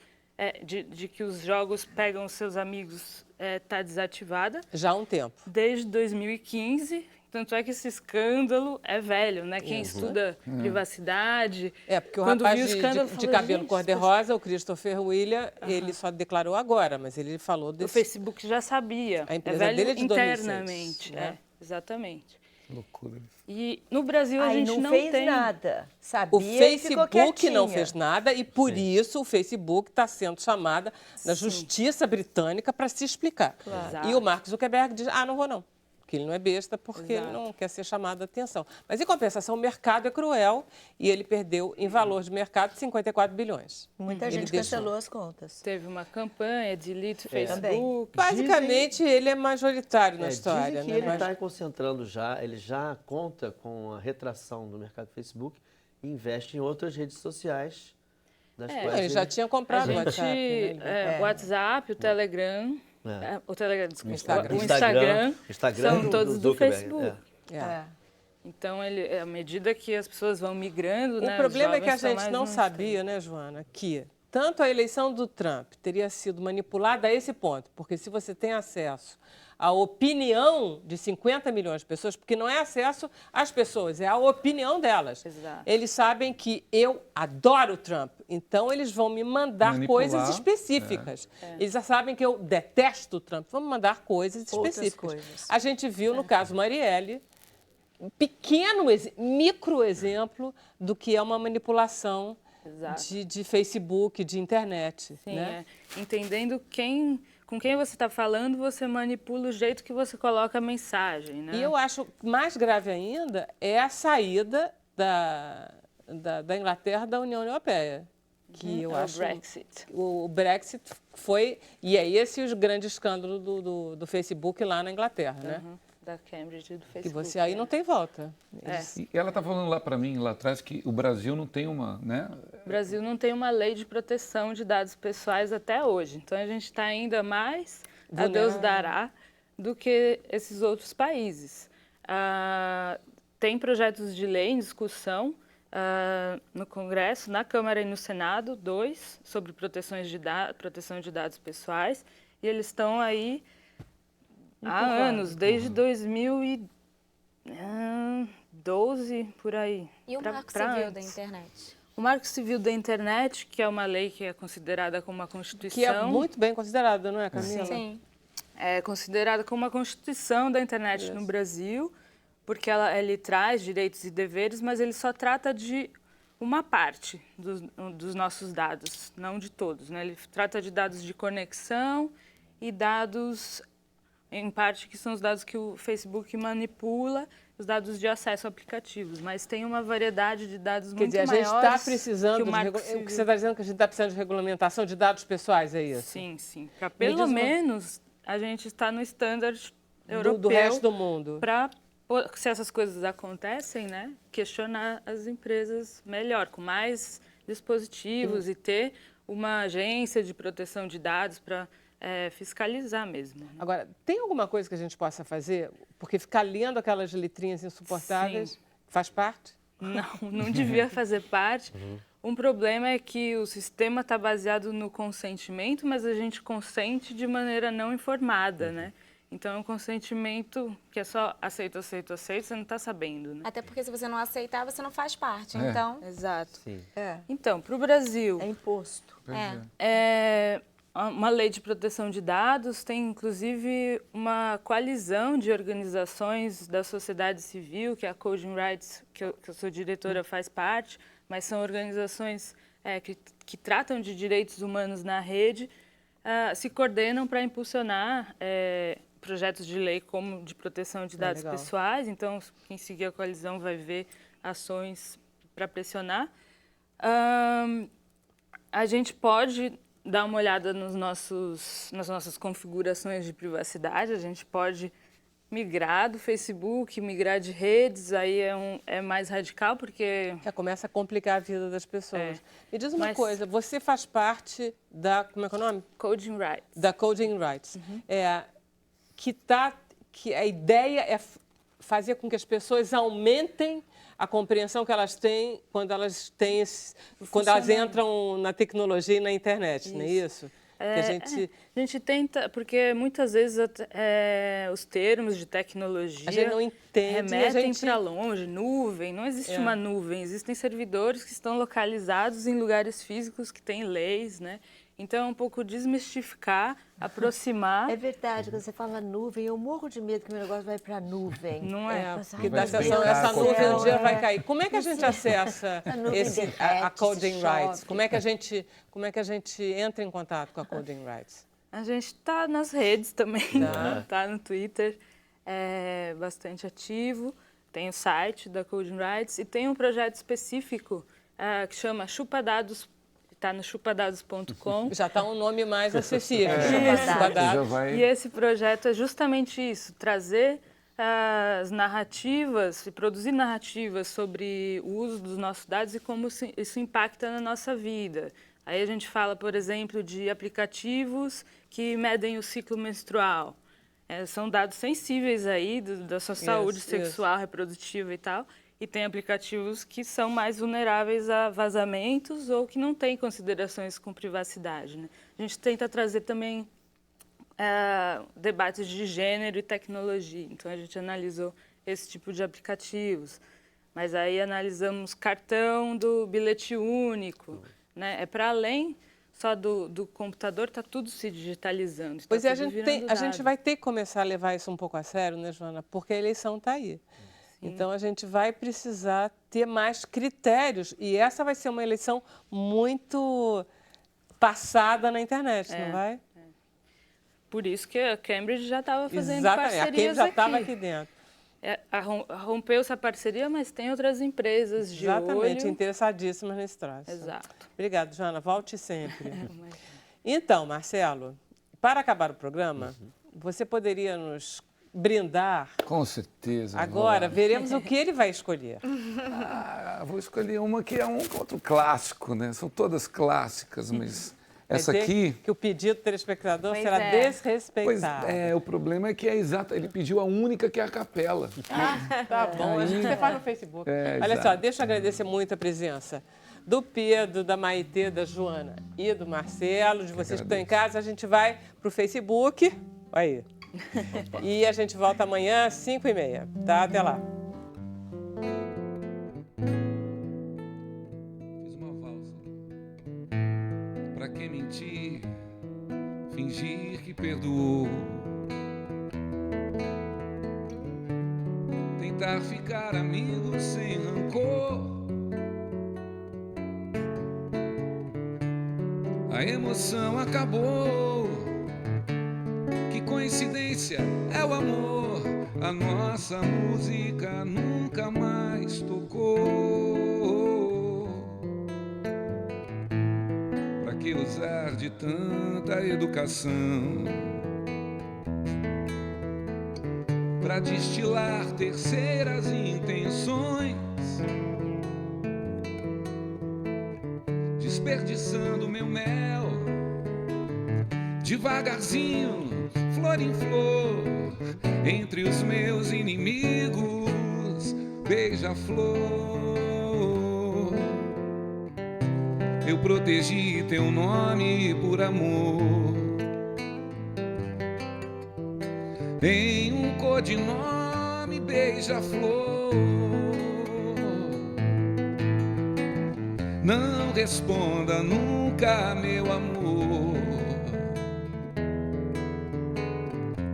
Speaker 5: de que os jogos pegam os seus amigos, está desativada.
Speaker 1: Já há um tempo.
Speaker 5: Desde 2015. Tanto é que esse escândalo é velho, né? Quem estuda privacidade...
Speaker 1: Porque o
Speaker 5: quando
Speaker 1: rapaz
Speaker 5: viu o escândalo,
Speaker 1: de
Speaker 5: falou,
Speaker 1: cabelo
Speaker 5: gente,
Speaker 1: cor-de-rosa, o Christopher William, ele só declarou agora, mas ele falou desse...
Speaker 5: O Facebook já sabia.
Speaker 1: A empresa
Speaker 5: velho
Speaker 1: dele é de
Speaker 5: internamente.
Speaker 1: 2006, né?
Speaker 5: Exatamente.
Speaker 2: Loucura.
Speaker 5: E no Brasil a gente não
Speaker 4: fez
Speaker 5: tem...
Speaker 4: nada. Sabia
Speaker 1: O
Speaker 4: e ficou
Speaker 1: Facebook não
Speaker 4: quietinha.
Speaker 1: fez nada e, por isso, o Facebook está sendo chamada na Justiça Britânica para se explicar.
Speaker 5: Claro.
Speaker 1: E o Mark Zuckerberg diz, não vou não. Que ele não é besta porque ele não quer ser chamado a atenção. Mas, em compensação, o mercado é cruel e ele perdeu, em valor de mercado, 54 bilhões.
Speaker 4: Muita gente cancelou as contas.
Speaker 5: Teve uma campanha, delete Facebook.
Speaker 1: Basicamente, ele é majoritário na história.
Speaker 3: Dizem que
Speaker 1: né?
Speaker 3: ele está concentrando já, ele já conta com a retração do mercado Facebook e investe em outras redes sociais. Das quais
Speaker 1: ele já tinha comprado o WhatsApp.
Speaker 5: O WhatsApp, o Telegram... O Telegram, desculpa.
Speaker 1: O
Speaker 5: Instagram são todos do Facebook.
Speaker 1: É.
Speaker 5: Então, à medida que as pessoas vão migrando...
Speaker 1: O problema é que a gente não sabia, né, Joana, que tanto a eleição do Trump teria sido manipulada a esse ponto, porque se você tem acesso à opinião de 50 milhões de pessoas, porque não é acesso às pessoas, é a opinião delas.
Speaker 5: Exato.
Speaker 1: Eles sabem que eu adoro o Trump, então eles vão me mandar coisas específicas. Eles já sabem que eu detesto o Trump, vão me mandar coisas específicas. A gente viu, no caso Marielle, um pequeno, micro exemplo do que é uma manipulação de Facebook, de internet.
Speaker 5: Sim,
Speaker 1: né?
Speaker 5: Entendendo com quem você está falando, você manipula o jeito que você coloca a mensagem. Né?
Speaker 1: E eu acho mais grave ainda é a saída da Inglaterra da União Europeia. Que eu acho,
Speaker 5: o Brexit.
Speaker 1: O Brexit foi... E é esse o grande escândalo do Facebook lá na Inglaterra, né?
Speaker 5: Da Cambridge e do Facebook.
Speaker 1: Que você aí não tem volta.
Speaker 2: E ela está falando lá para mim, lá atrás, que o Brasil não tem uma, né?
Speaker 5: O Brasil não tem uma lei de proteção de dados pessoais até hoje. Então, a gente está ainda mais a Deus dará do que esses outros países. Tem projetos de lei em discussão no Congresso, na Câmara e no Senado, 2, sobre proteção de dados pessoais. E eles estão aí há anos, desde 2012, por aí.
Speaker 6: E o Marco Civil da Internet?
Speaker 5: O Marco Civil da Internet, que é uma lei que é considerada como uma Constituição...
Speaker 1: Que é muito bem considerada, não é, Camila?
Speaker 6: Sim.
Speaker 5: É considerada como uma Constituição da Internet no Brasil, porque ele traz direitos e deveres, mas ele só trata de uma parte dos nossos dados, não de todos. Né? Ele trata de dados de conexão e dados... em parte, que são os dados que o Facebook manipula, os dados de acesso a aplicativos. Mas tem uma variedade de dados muito maiores.
Speaker 1: Quer dizer, a gente está precisando...
Speaker 5: O
Speaker 1: que você está dizendo que a gente está precisando de regulamentação de dados pessoais, é isso?
Speaker 5: Sim, sim. Para pelo menos a gente está no standard europeu...
Speaker 1: Do resto do mundo.
Speaker 5: Para, se essas coisas acontecem, né, questionar as empresas melhor, com mais dispositivos e ter uma agência de proteção de dados para... fiscalizar mesmo. Né?
Speaker 1: Agora, tem alguma coisa que a gente possa fazer? Porque ficar lendo aquelas letrinhas insuportáveis faz parte?
Speaker 5: Não devia fazer parte. Um problema é que o sistema está baseado no consentimento, mas a gente consente de maneira não informada, né? Então, é um consentimento que é só aceito, aceito, aceito, você não está sabendo, né?
Speaker 6: Até porque se você não aceitar, você não faz parte, então...
Speaker 5: Exato.
Speaker 3: Sim.
Speaker 5: Então, para o Brasil...
Speaker 4: É imposto.
Speaker 5: Uma lei de proteção de dados, tem inclusive uma coalizão de organizações da sociedade civil, que é a Coding Rights, que eu sou diretora, faz parte, mas são organizações que tratam de direitos humanos na rede, se coordenam para impulsionar projetos de lei como de proteção de dados pessoais. Então, quem seguir a coalizão vai ver ações para pressionar. A gente pode dar uma olhada nas nossas configurações de privacidade, a gente pode migrar do Facebook, migrar de redes, aí é mais radical, porque...
Speaker 1: Começa a complicar a vida das pessoas. Me diz uma
Speaker 5: Mas-
Speaker 1: coisa, você faz parte da... Como é que é o nome?
Speaker 5: Coding Rights.
Speaker 1: Da Coding Rights. Que a ideia é fazer com que as pessoas aumentem a compreensão que elas têm quando elas entram na tecnologia e na internet, não é isso?
Speaker 5: A gente tenta, porque muitas vezes os termos de tecnologia
Speaker 1: A gente não entende,
Speaker 5: remetem para longe, nuvem, não existe uma nuvem, existem servidores que estão localizados em lugares físicos que têm leis, né? Então, é um pouco desmistificar, aproximar.
Speaker 4: É verdade, quando você fala nuvem, eu morro de medo que o meu negócio vai para a nuvem.
Speaker 5: Não é?
Speaker 1: Porque dá a sensação, essa nuvem um dia vai cair. Como é que a gente acessa a Coding Rights? Como é que a gente entra em contato com a Coding Rights?
Speaker 5: A gente está nas redes também, tá no Twitter, é bastante ativo. Tem o site da Coding Rights e tem um projeto específico que chama Chupadados. Está no chupadados.com.
Speaker 1: Já está um nome mais acessível.
Speaker 2: Já vai...
Speaker 5: E esse projeto é justamente isso, trazer as narrativas e produzir narrativas sobre o uso dos nossos dados e como isso impacta na nossa vida. Aí a gente fala, por exemplo, de aplicativos que medem o ciclo menstrual. São dados sensíveis aí da sua saúde sexual, reprodutiva e tal. E tem aplicativos que são mais vulneráveis a vazamentos ou que não têm considerações com privacidade, né? A gente tenta trazer também debates de gênero e tecnologia. Então, a gente analisou esse tipo de aplicativos. Mas aí analisamos cartão do bilhete único, né? É para além só do computador, está tudo se digitalizando.
Speaker 1: Pois é, a gente vai ter que começar a levar isso um pouco a sério, né, Joana? Porque a eleição está aí. Então, a gente vai precisar ter mais critérios. E essa vai ser uma eleição muito passada na internet, não vai?
Speaker 5: Por isso que a Cambridge já estava fazendo
Speaker 1: Exatamente.
Speaker 5: parcerias
Speaker 1: A Cambridge já estava
Speaker 5: aqui.
Speaker 1: aqui dentro.
Speaker 5: Rompeu-se a parceria, mas tem outras empresas de
Speaker 1: Exatamente,
Speaker 5: olho.
Speaker 1: interessadíssimas nesse troço.
Speaker 5: Exato.
Speaker 1: Obrigada, Joana. Volte sempre. Então, Marcelo, para acabar o programa, você poderia nos brindar?
Speaker 2: Com certeza.
Speaker 1: Agora, veremos o que ele vai escolher.
Speaker 2: Vou escolher uma que é um outro clássico, né? São todas clássicas, mas essa aqui...
Speaker 1: que o pedido do telespectador
Speaker 6: Pois
Speaker 1: será
Speaker 6: é.
Speaker 1: desrespeitado.
Speaker 2: Pois o problema é que é exato. Ele pediu a única que é a capela.
Speaker 1: Tá bom, a gente faz no Facebook. Olha
Speaker 2: exato.
Speaker 1: só, deixa eu agradecer muito a presença do Pedro, da Maitê, da Joana e do Marcelo, de vocês que estão em casa. A gente vai para o Facebook. Aí. E a gente volta amanhã às 5h30, tá? Até lá.
Speaker 7: Fiz uma valsa. Pra que mentir, fingir que perdoou, tentar ficar amigo sem rancor. A emoção acabou. Que coincidência é o amor. A nossa música nunca mais tocou. Pra que usar de tanta educação? Pra destilar terceiras intenções, desperdiçando meu mel, devagarzinho, flor em flor, entre os meus inimigos, beija-flor. Eu protegi teu nome por amor, em um codinome, beija-flor. Não responda nunca, meu amor,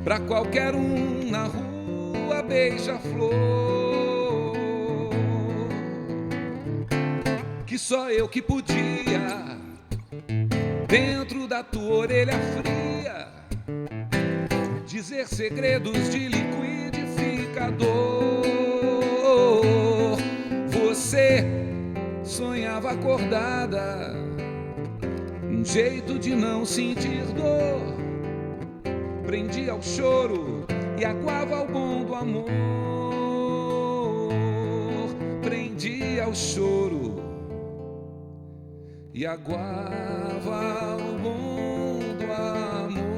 Speaker 7: pra qualquer um na rua, beija-flor, que só eu que podia, dentro da tua orelha fria, dizer segredos de liquidificador. Você sonhava acordada, um jeito de não sentir dor. Prendi ao choro e aguava o bom do amor, prendia o choro e aguava o bom do amor.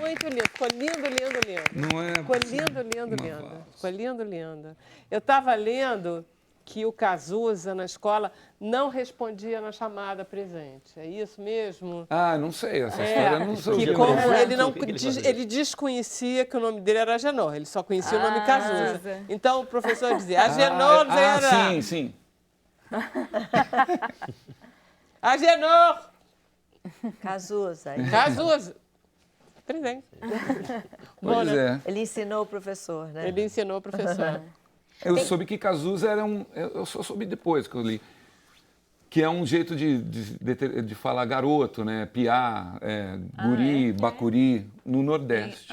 Speaker 1: Muito lindo, ficou lindo, lindo, lindo.
Speaker 7: Não é?
Speaker 1: Ficou lindo, lindo,
Speaker 7: Uma
Speaker 1: lindo.
Speaker 7: valsa.
Speaker 1: Ficou lindo, lindo. Eu estava lendo que o Cazuza, na escola, não respondia na chamada presente. É isso mesmo?
Speaker 2: Ah, não sei, essa história eu não soube.
Speaker 1: Que
Speaker 2: não.
Speaker 1: como ele não
Speaker 3: O que ele fazia?
Speaker 1: ele desconhecia que o nome dele era Agenor, ele só conhecia o nome
Speaker 5: Ah.
Speaker 1: Cazuza. Então o professor dizia, Agenor,
Speaker 2: sim, sim.
Speaker 1: Agenor,
Speaker 4: Cazuza.
Speaker 1: Cazuza. Presente.
Speaker 2: Pois
Speaker 1: né?
Speaker 2: é.
Speaker 4: Ele ensinou o professor, né?
Speaker 1: Ele ensinou o professor.
Speaker 2: Eu soube que Cazuza era um... Eu só soube depois que eu li. Que é um jeito de falar garoto, né? Piá, guri, bacuri, no Nordeste.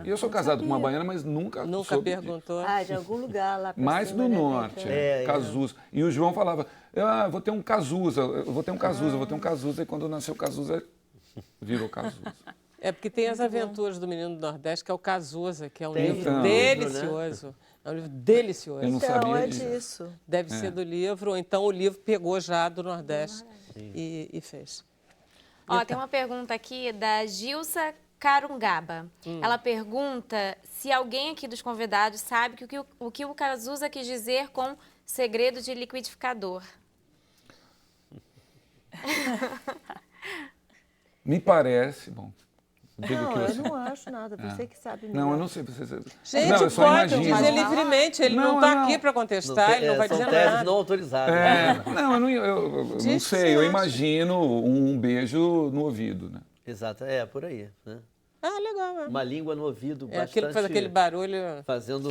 Speaker 2: E eu sou casado com uma baiana, mas nunca
Speaker 1: Nunca
Speaker 2: soube
Speaker 1: perguntou.
Speaker 4: Ah, de algum lugar lá pra
Speaker 2: mais
Speaker 4: cima,
Speaker 2: do
Speaker 4: né?
Speaker 2: Norte, Cazuza. E o João falava, eu vou ter um Cazuza, eu vou ter um Cazuza, eu vou ter um Cazuza. E quando nasceu Cazuza, virou Cazuza.
Speaker 1: É porque tem as aventuras do Menino do Nordeste, que é o Cazuza, que é um
Speaker 3: Tem
Speaker 1: livro
Speaker 2: um livro,
Speaker 1: delicioso. É um livro delicioso.
Speaker 2: Eu não
Speaker 4: Então,
Speaker 2: sabia
Speaker 4: é
Speaker 2: disso.
Speaker 4: disso.
Speaker 1: Deve ser do livro, ou então o livro pegou já do Nordeste e fez.
Speaker 6: Ó, tem uma pergunta aqui da Gilsa Carungaba. Ela pergunta se alguém aqui dos convidados sabe o que o Cazuza quis dizer com segredo de liquidificador.
Speaker 2: Me parece, bom... diga o
Speaker 4: Não,
Speaker 2: que
Speaker 4: eu
Speaker 2: você...
Speaker 4: não acho nada. Você que sabe melhor.
Speaker 2: Não, eu não sei. Você...
Speaker 1: Gente,
Speaker 2: não, eu só
Speaker 1: pode
Speaker 2: imagino.
Speaker 1: dizer livremente, ele não está aqui para contestar, ele não vai
Speaker 3: são
Speaker 1: dizer
Speaker 3: teses
Speaker 1: nada.
Speaker 3: não autorizadas. né?
Speaker 2: Não, eu não
Speaker 1: Diz
Speaker 2: sei.
Speaker 1: que
Speaker 2: Eu
Speaker 1: você
Speaker 2: imagino um beijo no ouvido, né?
Speaker 3: Exato, por aí. Né?
Speaker 1: Ah, legal. É.
Speaker 3: Uma língua no ouvido
Speaker 1: É
Speaker 3: bastante...
Speaker 1: aquilo que faz aquele barulho.
Speaker 3: Fazendo...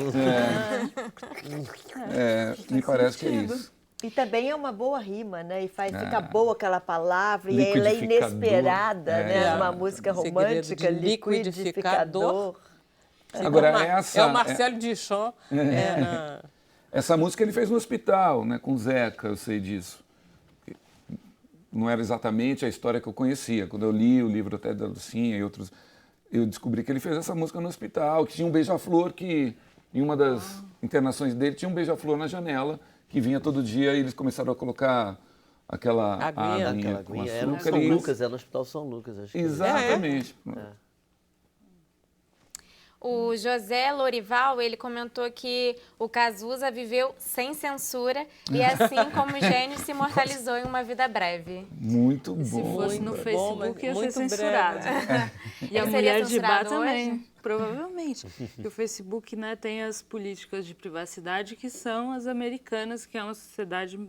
Speaker 2: Me parece que é isso.
Speaker 4: E também é uma boa rima, né? E fica boa aquela palavra, e ela é
Speaker 2: Liquidificador.
Speaker 4: inesperada, né? Uma música
Speaker 1: Segredo
Speaker 4: romântica,
Speaker 1: de liquidificador.
Speaker 4: liquidificador.
Speaker 2: Agora,
Speaker 1: É o Marcelo Duchamp.
Speaker 2: Essa música ele fez no hospital, né? Com o Zeca, eu sei disso. Não era exatamente a história que eu conhecia. Quando eu li o livro até da Lucinha e outros, eu descobri que ele fez essa música no hospital, que tinha um beija-flor que, em uma das internações dele, tinha um beija-flor na janela, que vinha todo dia e eles começaram a colocar aquela
Speaker 1: Aguinha.
Speaker 3: Aquela
Speaker 2: com
Speaker 3: aguinha. Era no
Speaker 2: açúcar.
Speaker 3: São
Speaker 2: e-
Speaker 3: Lucas, era no Hospital São Lucas, acho que.
Speaker 2: Exatamente.
Speaker 6: O José Lorival, ele comentou que o Cazuza viveu sem censura e assim como o gênio se imortalizou em uma vida breve.
Speaker 2: Muito bom.
Speaker 5: Se fosse no
Speaker 1: bom,
Speaker 5: Facebook,
Speaker 1: mas
Speaker 5: ia ser
Speaker 1: muito
Speaker 5: censurado. E a
Speaker 6: Ele seria
Speaker 5: mulher de Bar
Speaker 6: censurado
Speaker 5: também,
Speaker 6: hoje?
Speaker 5: provavelmente. E o Facebook, né, tem as políticas de privacidade que são as americanas, que é uma sociedade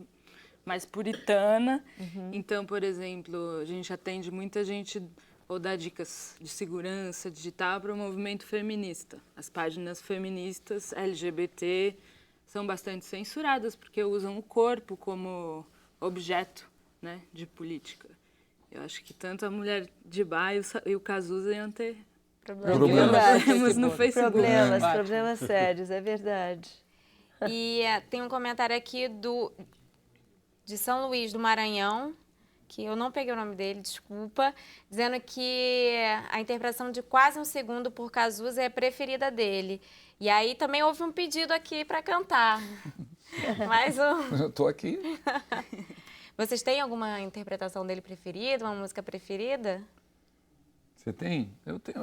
Speaker 5: mais puritana. Então, por exemplo, a gente atende muita gente ou dá dicas de segurança digital para o movimento feminista. As páginas feministas LGBT são bastante censuradas porque usam o corpo como objeto, né, de política. Eu acho que tanto a mulher de Bar e o Cazuza iam ter problemas no Facebook.
Speaker 4: Problemas sérios, é verdade.
Speaker 6: E tem um comentário aqui de São Luís do Maranhão, que eu não peguei o nome dele, desculpa, dizendo que a interpretação de Quase um Segundo por Cazuza é a preferida dele. E aí também houve um pedido aqui para cantar. Mais um.
Speaker 2: Eu tô aqui.
Speaker 6: Vocês têm alguma interpretação dele preferida, uma música preferida?
Speaker 2: Você tem? Eu tenho.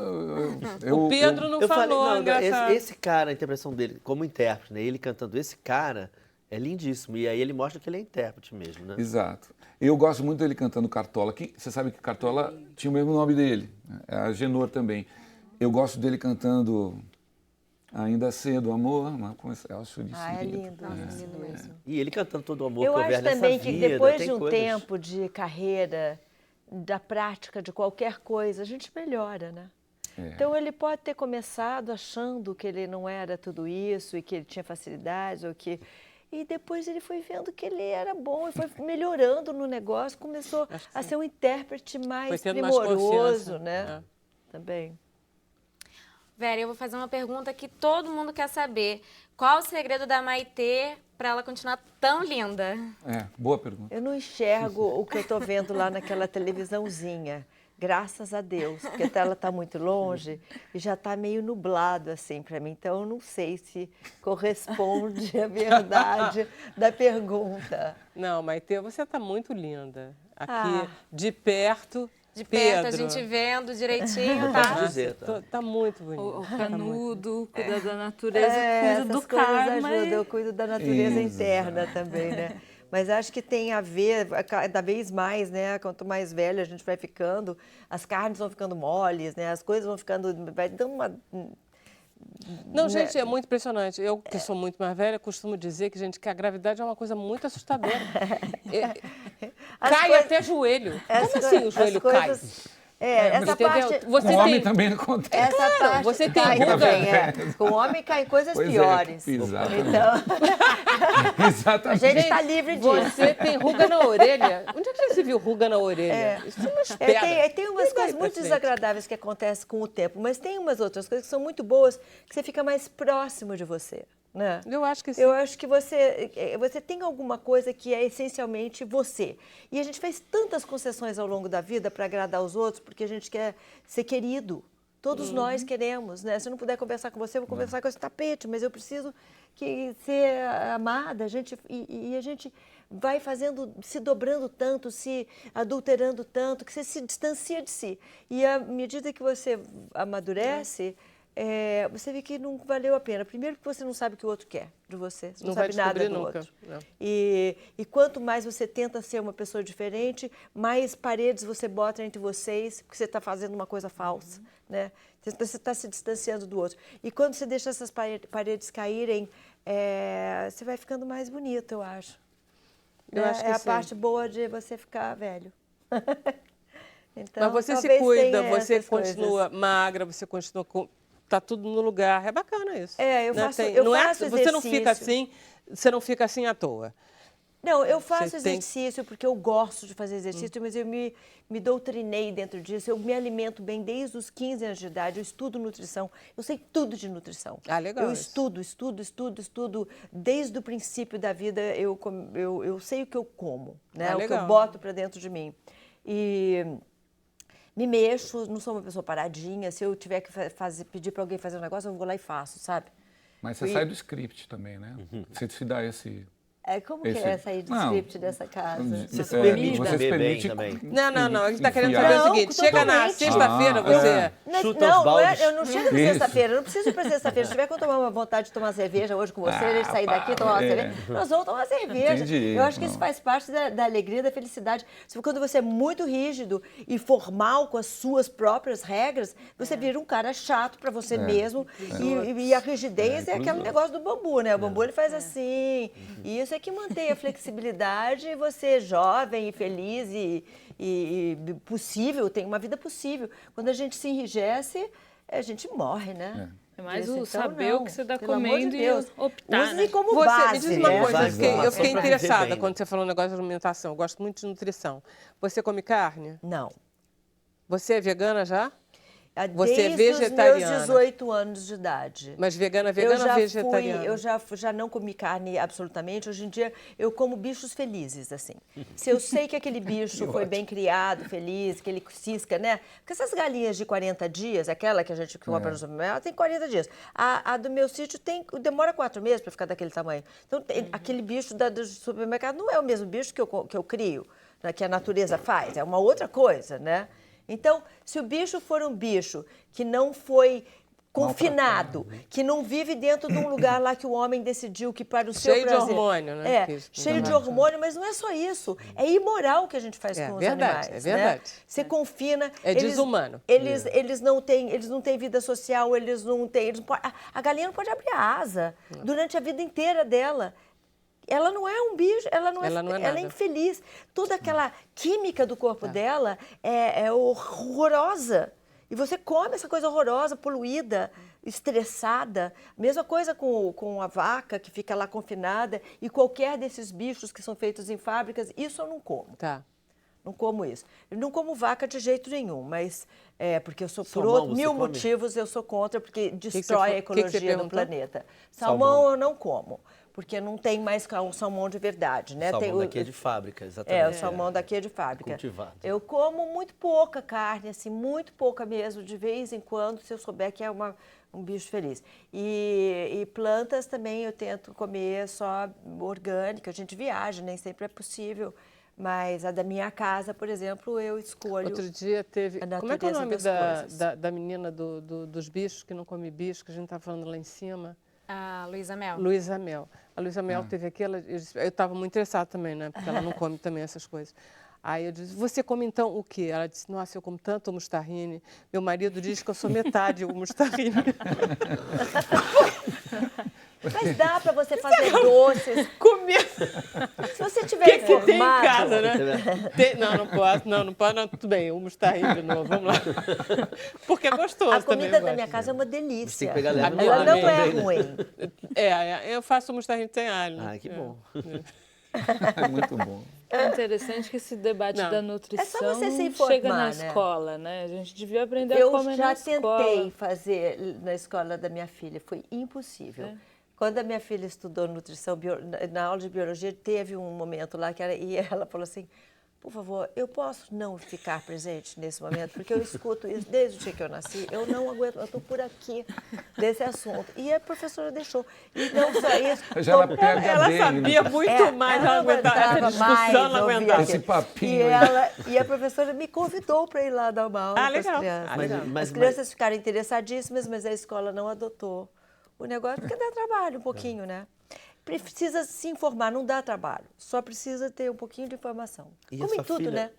Speaker 1: O Pedro não
Speaker 3: Eu
Speaker 1: falou
Speaker 3: falei,
Speaker 1: dessa...
Speaker 3: esse cara, a interpretação dele como intérprete, né? Ele cantando esse cara é lindíssimo. E aí ele mostra que ele é intérprete mesmo, né?
Speaker 2: Exato. Eu gosto muito dele cantando Cartola. Você sabe que Cartola tinha o mesmo nome dele, é a Genor também. Eu gosto dele cantando Ainda Cedo, Amor. Eu acho isso
Speaker 4: É
Speaker 2: lindo.
Speaker 4: lindo, lindo mesmo.
Speaker 3: E ele cantando todo o amor
Speaker 4: Eu
Speaker 3: que
Speaker 4: acho
Speaker 3: houver nessa
Speaker 4: também que
Speaker 3: vida,
Speaker 4: depois
Speaker 3: tem
Speaker 4: de um
Speaker 3: coisas...
Speaker 4: tempo de carreira, da prática de qualquer coisa, a gente melhora, né? Então ele pode ter começado achando que ele não era tudo isso e que ele tinha facilidades ou que... E depois ele foi vendo que ele era bom e foi melhorando no negócio, começou a ser um intérprete mais
Speaker 1: tendo mais
Speaker 4: primoroso,
Speaker 1: consciência,
Speaker 4: né? Também.
Speaker 6: Vera, eu vou fazer uma pergunta que todo mundo quer saber. Qual o segredo da Maitê para ela continuar tão linda?
Speaker 2: Boa pergunta.
Speaker 4: Eu não enxergo o que eu estou vendo lá naquela televisãozinha. Graças a Deus, porque ela está muito longe e já está meio nublado assim para mim. Então, eu não sei se corresponde à verdade da pergunta.
Speaker 1: Não, Maitê, você está muito linda. Aqui, de perto.
Speaker 6: De perto,
Speaker 1: Pedro.
Speaker 6: a gente vendo direitinho, tá?
Speaker 3: Dizer, tá?
Speaker 1: Tá muito bonito.
Speaker 5: O canudo, cuida da natureza, cuida do
Speaker 4: essas coisas
Speaker 5: karma.
Speaker 4: ajudam, eu cuido da natureza interna também, né? Mas acho que tem a ver, cada vez mais, né? Quanto mais velha a gente vai ficando, as carnes vão ficando moles, né? As coisas vão ficando... Vai dando uma...
Speaker 1: Não, gente, é muito impressionante. Eu, que sou muito mais velha, costumo dizer que, gente, que a gravidade é uma coisa muito assustadora. Cai até joelho. Como assim o joelho cai?
Speaker 4: Essa parte...
Speaker 2: Com o homem também acontece.
Speaker 4: Essa parte
Speaker 1: você tem
Speaker 4: cai
Speaker 1: ruga.
Speaker 4: também, Com o homem caem coisas piores.
Speaker 2: Exatamente.
Speaker 4: Então,
Speaker 2: Exatamente.
Speaker 4: a gente está livre disso.
Speaker 1: Você tem ruga na orelha. Onde é que você viu ruga na orelha? Isso é umas pedras.
Speaker 4: Tem umas coisas muito desagradáveis que acontecem com o tempo, mas tem umas outras coisas que são muito boas, que você fica mais próximo de você. Né?
Speaker 1: Eu acho que sim.
Speaker 4: Eu acho que você tem alguma coisa que é essencialmente você. E a gente faz tantas concessões ao longo da vida para agradar os outros, porque a gente quer ser querido. Todos nós queremos, né? Se eu não puder conversar com você, eu vou conversar com esse tapete, mas eu preciso ser amada. A gente vai se dobrando tanto, se adulterando tanto, que você se distancia de si. E à medida que você amadurece, você vê que não valeu a pena. Primeiro porque você não sabe o que o outro quer de você. Você não sabe nada do outro. E quanto mais você tenta ser uma pessoa diferente, mais paredes você bota entre vocês, porque você está fazendo uma coisa falsa. Né? Você está se distanciando do outro. E quando você deixa essas paredes caírem, você vai ficando mais bonito, eu acho.
Speaker 1: Eu acho que
Speaker 4: a
Speaker 1: sim.
Speaker 4: parte boa de você ficar velho. Então,
Speaker 1: mas você se
Speaker 4: talvez
Speaker 1: cuida,
Speaker 4: tenha
Speaker 1: você
Speaker 4: essas
Speaker 1: continua
Speaker 4: coisas.
Speaker 1: magra, você continua com... Tá tudo no lugar. É bacana isso.
Speaker 4: Eu
Speaker 1: né?
Speaker 4: faço,
Speaker 1: Você não fica assim, você não fica assim à toa.
Speaker 4: Não, eu faço
Speaker 1: Você tem-
Speaker 4: exercício porque eu gosto de fazer exercício, mas eu me doutrinei dentro disso. Eu me alimento bem desde os 15 anos de idade, eu estudo nutrição, eu sei tudo de nutrição.
Speaker 1: Ah, legal
Speaker 4: Eu
Speaker 1: isso.
Speaker 4: estudo. Desde o princípio da vida, eu sei o que eu como, né?
Speaker 1: Ah,
Speaker 4: O que eu
Speaker 1: legal.
Speaker 4: boto para dentro de mim. E me mexo, não sou uma pessoa paradinha. Se eu tiver que pedir para alguém fazer um negócio, eu vou lá e faço, sabe?
Speaker 2: Mas você sai do script também, né? Você se dá esse...
Speaker 4: Como que é sair do
Speaker 2: Não.
Speaker 4: script dessa casa?
Speaker 3: Você se permite
Speaker 2: você se
Speaker 3: beber bem
Speaker 2: permite
Speaker 3: também.
Speaker 1: Não. A gente está querendo
Speaker 2: enfiar.
Speaker 1: saber o
Speaker 4: Não,
Speaker 1: seguinte. Chega na
Speaker 4: totalmente.
Speaker 1: sexta-feira, você...
Speaker 3: Chuta os baldes.
Speaker 4: Eu não chego na
Speaker 2: Isso.
Speaker 4: sexta-feira, eu não preciso ir para sexta-feira. Se tiver que eu tomar uma vontade de tomar cerveja hoje com você, a gente sair daqui e tomar uma cerveja, nós vamos tomar cerveja.
Speaker 2: Entendi.
Speaker 4: Eu acho que isso
Speaker 2: Não.
Speaker 4: faz parte da alegria, da felicidade. Quando você é muito rígido e formal com as suas próprias regras, você vira um cara chato para você mesmo. E a rigidez é aquele negócio do bambu, né? O bambu ele faz assim. E isso é que mantém a flexibilidade e você jovem e feliz e possível, tem uma vida possível. Quando a gente se enrijece, a gente morre, né?
Speaker 5: É mais
Speaker 4: Isso,
Speaker 5: o
Speaker 4: então,
Speaker 5: saber
Speaker 4: não.
Speaker 5: o que você está
Speaker 4: Pelo amor de
Speaker 5: comendo e
Speaker 4: Deus.
Speaker 5: optar.
Speaker 4: Use
Speaker 5: né?
Speaker 4: como
Speaker 1: Você,
Speaker 4: base.
Speaker 1: me diz uma
Speaker 4: né?
Speaker 1: coisa,
Speaker 3: Base,
Speaker 1: eu fiquei
Speaker 3: só pra viver
Speaker 1: interessada
Speaker 3: bem,
Speaker 1: quando você falou um negócio de alimentação. Eu gosto muito de nutrição. Você come carne?
Speaker 4: Não.
Speaker 1: Você é vegana já? Você é
Speaker 4: Desde
Speaker 1: vegetariana?
Speaker 4: os meus 18 anos de idade.
Speaker 1: Mas vegana ou
Speaker 4: eu
Speaker 1: vegetariana?
Speaker 4: Eu já não comi carne absolutamente. Hoje em dia, eu como bichos felizes, assim. Se eu sei que aquele bicho foi bem criado, feliz, que ele cisca, né? Porque essas galinhas de 40 dias, aquela que a gente compra no supermercado, tem 40 dias. A do meu sítio demora 4 meses para ficar daquele tamanho. Então, aquele bicho do supermercado não é o mesmo bicho que eu crio, né, que a natureza faz. É uma outra coisa, né? Então, se o bicho for um bicho que não foi confinado, que não vive dentro de um lugar lá que o homem decidiu que para o seu
Speaker 1: Cheio de
Speaker 4: prazer...
Speaker 1: hormônio, né?
Speaker 4: Cheio de hormônio, mas não é só isso. É imoral o que a gente faz com os
Speaker 1: verdade,
Speaker 4: animais.
Speaker 1: é verdade.
Speaker 4: Né? Você confina...
Speaker 1: É desumano.
Speaker 4: Eles não têm vida social, eles não podem, a galinha não pode abrir a asa durante a vida inteira dela. Ela não é um bicho, ela é
Speaker 1: nada.
Speaker 4: infeliz. Toda aquela química do corpo dela é horrorosa. E você come essa coisa horrorosa, poluída, estressada. Mesma coisa com a vaca que fica lá confinada e qualquer desses bichos que são feitos em fábricas, isso eu não como.
Speaker 1: Tá.
Speaker 4: Não como isso. Eu não como vaca de jeito nenhum, mas porque eu sou
Speaker 3: Salmão,
Speaker 4: por mil
Speaker 3: você come?
Speaker 4: motivos eu sou contra, porque destrói a
Speaker 1: que você
Speaker 4: ecologia do
Speaker 1: perguntou?
Speaker 4: planeta. Salmão eu não como, porque não tem mais um salmão de verdade, né?
Speaker 3: O salmão
Speaker 4: Tem
Speaker 3: daqui é de fábrica, exatamente.
Speaker 4: o salmão daqui é de fábrica.
Speaker 3: Cultivado.
Speaker 4: Eu como muito pouca carne, assim, muito pouca mesmo, de vez em quando, se eu souber que é um bicho feliz. E plantas também eu tento comer só orgânica, a gente viaja, nem sempre é possível. Mas a da minha casa, por exemplo, eu escolho.
Speaker 1: Outro dia teve.
Speaker 4: a
Speaker 1: Como é que é o
Speaker 4: natureza
Speaker 1: nome
Speaker 4: das coisas.
Speaker 1: da menina dos bichos que não come bicho, que a gente estava falando lá em cima?
Speaker 6: A Luísa Mel.
Speaker 1: Luísa Mel. A Luísa Mel teve aquela. Eu estava muito interessada também, né? Porque ela não come também essas coisas. Aí eu disse, você come então o quê? Ela disse, nossa, eu como tanto o mustarrine. Meu marido diz que eu sou metade o mustarrine.
Speaker 4: Mas dá para você fazer doces.
Speaker 1: Comer.
Speaker 4: Se você tiver
Speaker 1: O que tem em
Speaker 4: informado.
Speaker 1: casa, né? Não posso, não pode, não, tudo bem, o mustarrine de novo, vamos lá. Porque é gostoso
Speaker 4: A
Speaker 1: também.
Speaker 4: comida
Speaker 1: eu
Speaker 4: da
Speaker 1: gosto.
Speaker 4: minha casa é uma
Speaker 3: Você tem
Speaker 4: delícia.
Speaker 3: que pegar leve no
Speaker 4: Ela
Speaker 3: alho
Speaker 4: não é
Speaker 3: também, né?
Speaker 4: ruim.
Speaker 1: Eu faço o mustarrine sem alho.
Speaker 3: Ah, que bom.
Speaker 2: É muito bom.
Speaker 5: É interessante que esse debate
Speaker 1: Não.
Speaker 5: da nutrição
Speaker 4: É só você se
Speaker 5: não chega
Speaker 4: informar,
Speaker 5: na
Speaker 4: né?
Speaker 5: escola, né? A gente devia aprender a
Speaker 4: Eu
Speaker 5: comer
Speaker 4: já
Speaker 5: na escola.
Speaker 4: tentei fazer na escola da minha filha, foi impossível. Quando a minha filha estudou nutrição, na aula de biologia, teve um momento lá e ela falou assim, por favor, eu posso não ficar presente nesse momento, porque eu escuto isso desde o dia que eu nasci, eu não aguento, eu estou por aqui desse assunto. E a professora deixou. E não só isso.
Speaker 2: Já era PhD,
Speaker 1: Ela
Speaker 2: né?
Speaker 1: sabia muito mais, ela aguentava essa discussão, não aguentava.
Speaker 2: Esse papinho aí.
Speaker 4: E a professora me convidou para ir lá dar uma aula para as
Speaker 1: legal.
Speaker 4: crianças.
Speaker 1: Legal.
Speaker 3: Mas-
Speaker 4: As crianças ficaram interessadíssimas, mas a escola não adotou o negócio, porque dá trabalho um pouquinho, né? Precisa se informar, não dá trabalho. Só precisa ter um pouquinho de informação.
Speaker 3: E
Speaker 4: Como em
Speaker 3: essa
Speaker 4: tudo,
Speaker 3: filha-
Speaker 4: né?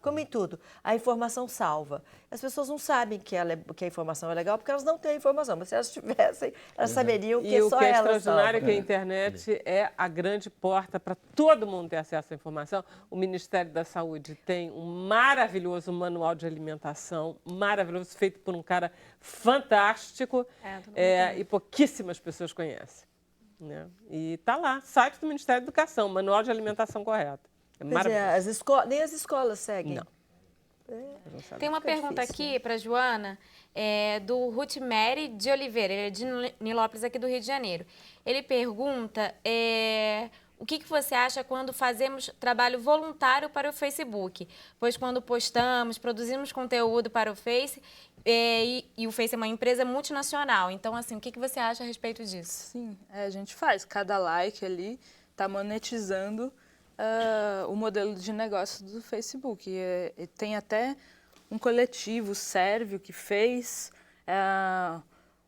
Speaker 4: Como em tudo. A informação salva. As pessoas não sabem que a informação é legal porque elas não têm a informação. Mas se elas tivessem, elas saberiam que
Speaker 1: E o
Speaker 4: só
Speaker 1: que é
Speaker 4: elas
Speaker 1: extraordinário é
Speaker 4: salvam.
Speaker 1: que a internet é a grande porta para todo mundo ter acesso à informação. O Ministério da Saúde tem um maravilhoso manual de alimentação, maravilhoso, feito por um cara fantástico, e pouquíssimas pessoas conhecem. Né? E está lá, site do Ministério da Educação, manual de alimentação correta. É
Speaker 4: Pois
Speaker 1: maravilhoso.
Speaker 4: nem as escolas seguem.
Speaker 1: Não.
Speaker 6: Tem uma
Speaker 4: Fica
Speaker 6: pergunta
Speaker 4: difícil,
Speaker 6: aqui para Joana, do Ruth Mary de Oliveira, ele é de Nilópolis, aqui do Rio de Janeiro. Ele pergunta o que você acha quando fazemos trabalho voluntário para o Facebook? Pois quando postamos, produzimos conteúdo para o Face, e o Face é uma empresa multinacional. Então, assim, o que você acha a respeito disso?
Speaker 5: Sim, a gente faz. Cada like ali está monetizando o modelo de negócio do Facebook. E tem até um coletivo sérvio que fez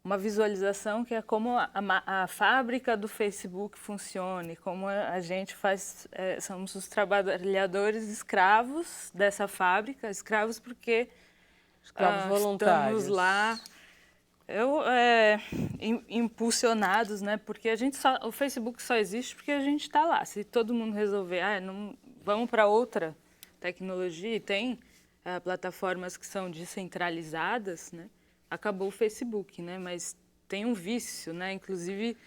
Speaker 5: uma visualização que é como a fábrica do Facebook funciona, e como a gente faz, somos os trabalhadores escravos dessa fábrica, escravos porque
Speaker 1: Escravos voluntários.
Speaker 5: estamos lá impulsionados, né? Porque o Facebook só existe porque a gente está lá. Se todo mundo resolver, não, vamos para outra tecnologia, e tem plataformas que são descentralizadas, né? Acabou o Facebook, né? Mas tem um vício, né? Inclusive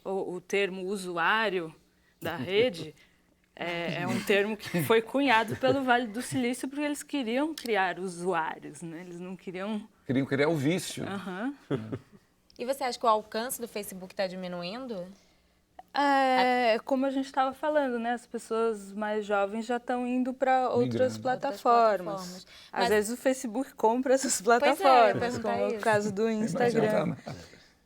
Speaker 5: o termo usuário da rede é um termo que foi cunhado pelo Vale do Silício porque eles queriam criar usuários, né? Eles não queriam...
Speaker 2: Queriam criar o vício.
Speaker 6: E você acha que o alcance do Facebook está diminuindo?
Speaker 5: Como a gente estava falando, né? As pessoas mais jovens já estão indo para outras plataformas. Às vezes o Facebook compra essas plataformas, como é o caso do Instagram.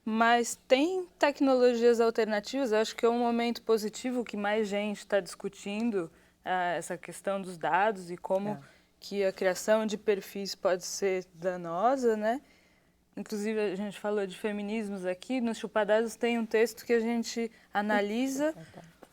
Speaker 5: Mas tem tecnologias alternativas. Eu acho que é um momento positivo que mais gente está discutindo essa questão dos dados e como que a criação de perfis pode ser danosa, né? Inclusive, a gente falou de feminismos aqui. Nos Chupadados tem um texto que a gente analisa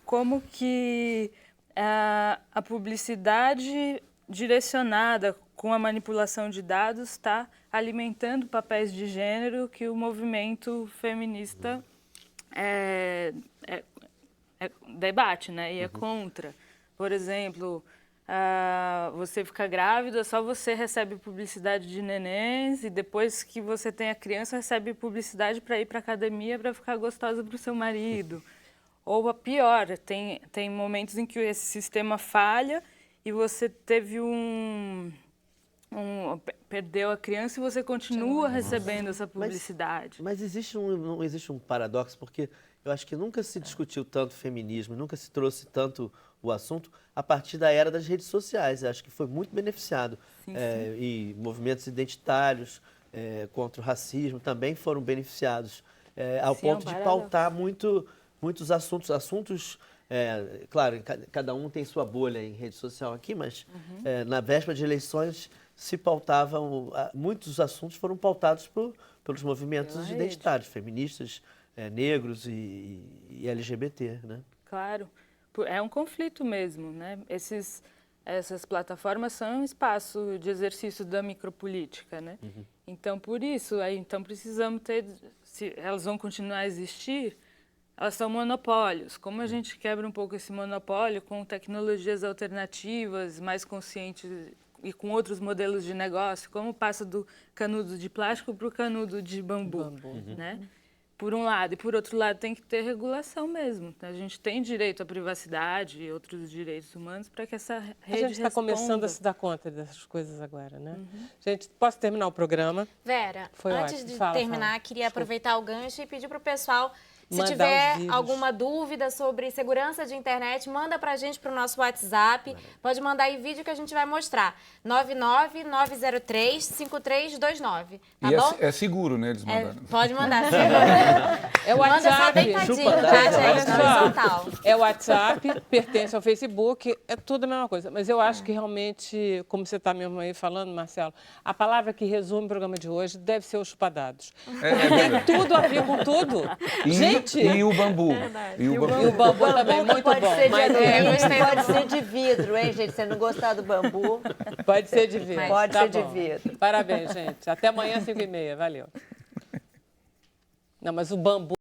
Speaker 5: como que a publicidade direcionada com a manipulação de dados está alimentando papéis de gênero que o movimento feminista debate, né? E é contra. Por exemplo, você fica grávida, só você recebe publicidade de nenéns, e depois que você tem a criança, recebe publicidade para ir para a academia para ficar gostosa para o seu marido. Ou a pior, tem momentos em que esse sistema falha e você teve perdeu a criança e você continua recebendo essa publicidade.
Speaker 3: Mas não existe um paradoxo, porque eu acho que nunca se discutiu tanto feminismo, nunca se trouxe tanto o assunto a partir da era das redes sociais. Eu acho que foi muito beneficiado.
Speaker 5: Sim,
Speaker 3: E movimentos identitários contra o racismo também foram beneficiados, ao ponto de pautar muitos assuntos. Claro, cada um tem sua bolha em rede social aqui, mas na véspera de eleições se pautavam, muitos assuntos foram pautados pelos movimentos identitários, feministas, negros e LGBT, né?
Speaker 5: Claro, é um conflito mesmo, né? Essas plataformas são um espaço de exercício da micropolítica, né? Então, por isso, então precisamos se elas vão continuar a existir, elas são monopólios. Como a gente quebra um pouco esse monopólio com tecnologias alternativas, mais conscientes e com outros modelos de negócio, como passa do canudo de plástico para o canudo de bambu, né? Por um lado. E por outro lado, tem que ter regulação mesmo. A gente tem direito à privacidade e outros direitos humanos para que essa rede
Speaker 1: A gente está começando a se dar conta dessas coisas agora, né? Gente, posso terminar o programa?
Speaker 6: Vera, antes de terminar, queria aproveitar o gancho e pedir para o pessoal, se tiver alguma dúvida sobre segurança de internet, manda para a gente para o nosso WhatsApp. Pode mandar aí vídeo que a gente vai mostrar. 99903-5329. Tá bom?
Speaker 2: É seguro, né? Eles mandaram.
Speaker 6: Pode mandar.
Speaker 1: É o WhatsApp.
Speaker 6: Manda só deitadinho, tá, gente? Na horizontal.
Speaker 1: É o WhatsApp, pertence ao Facebook, é tudo a mesma coisa. Mas eu acho que realmente, como você está mesmo aí falando, Marcelo, a palavra que resume o programa de hoje deve ser os chupadados. Tem tudo a ver com tudo. Gente!
Speaker 2: E o bambu.
Speaker 1: E o bambu também, muito bom.
Speaker 4: Pode ser de vidro, hein, gente? Se não gostar do bambu...
Speaker 1: Pode ser de vidro.
Speaker 4: Pode ser de vidro.
Speaker 1: Parabéns, gente. Até amanhã, 5h30. Valeu. Não, mas o bambu...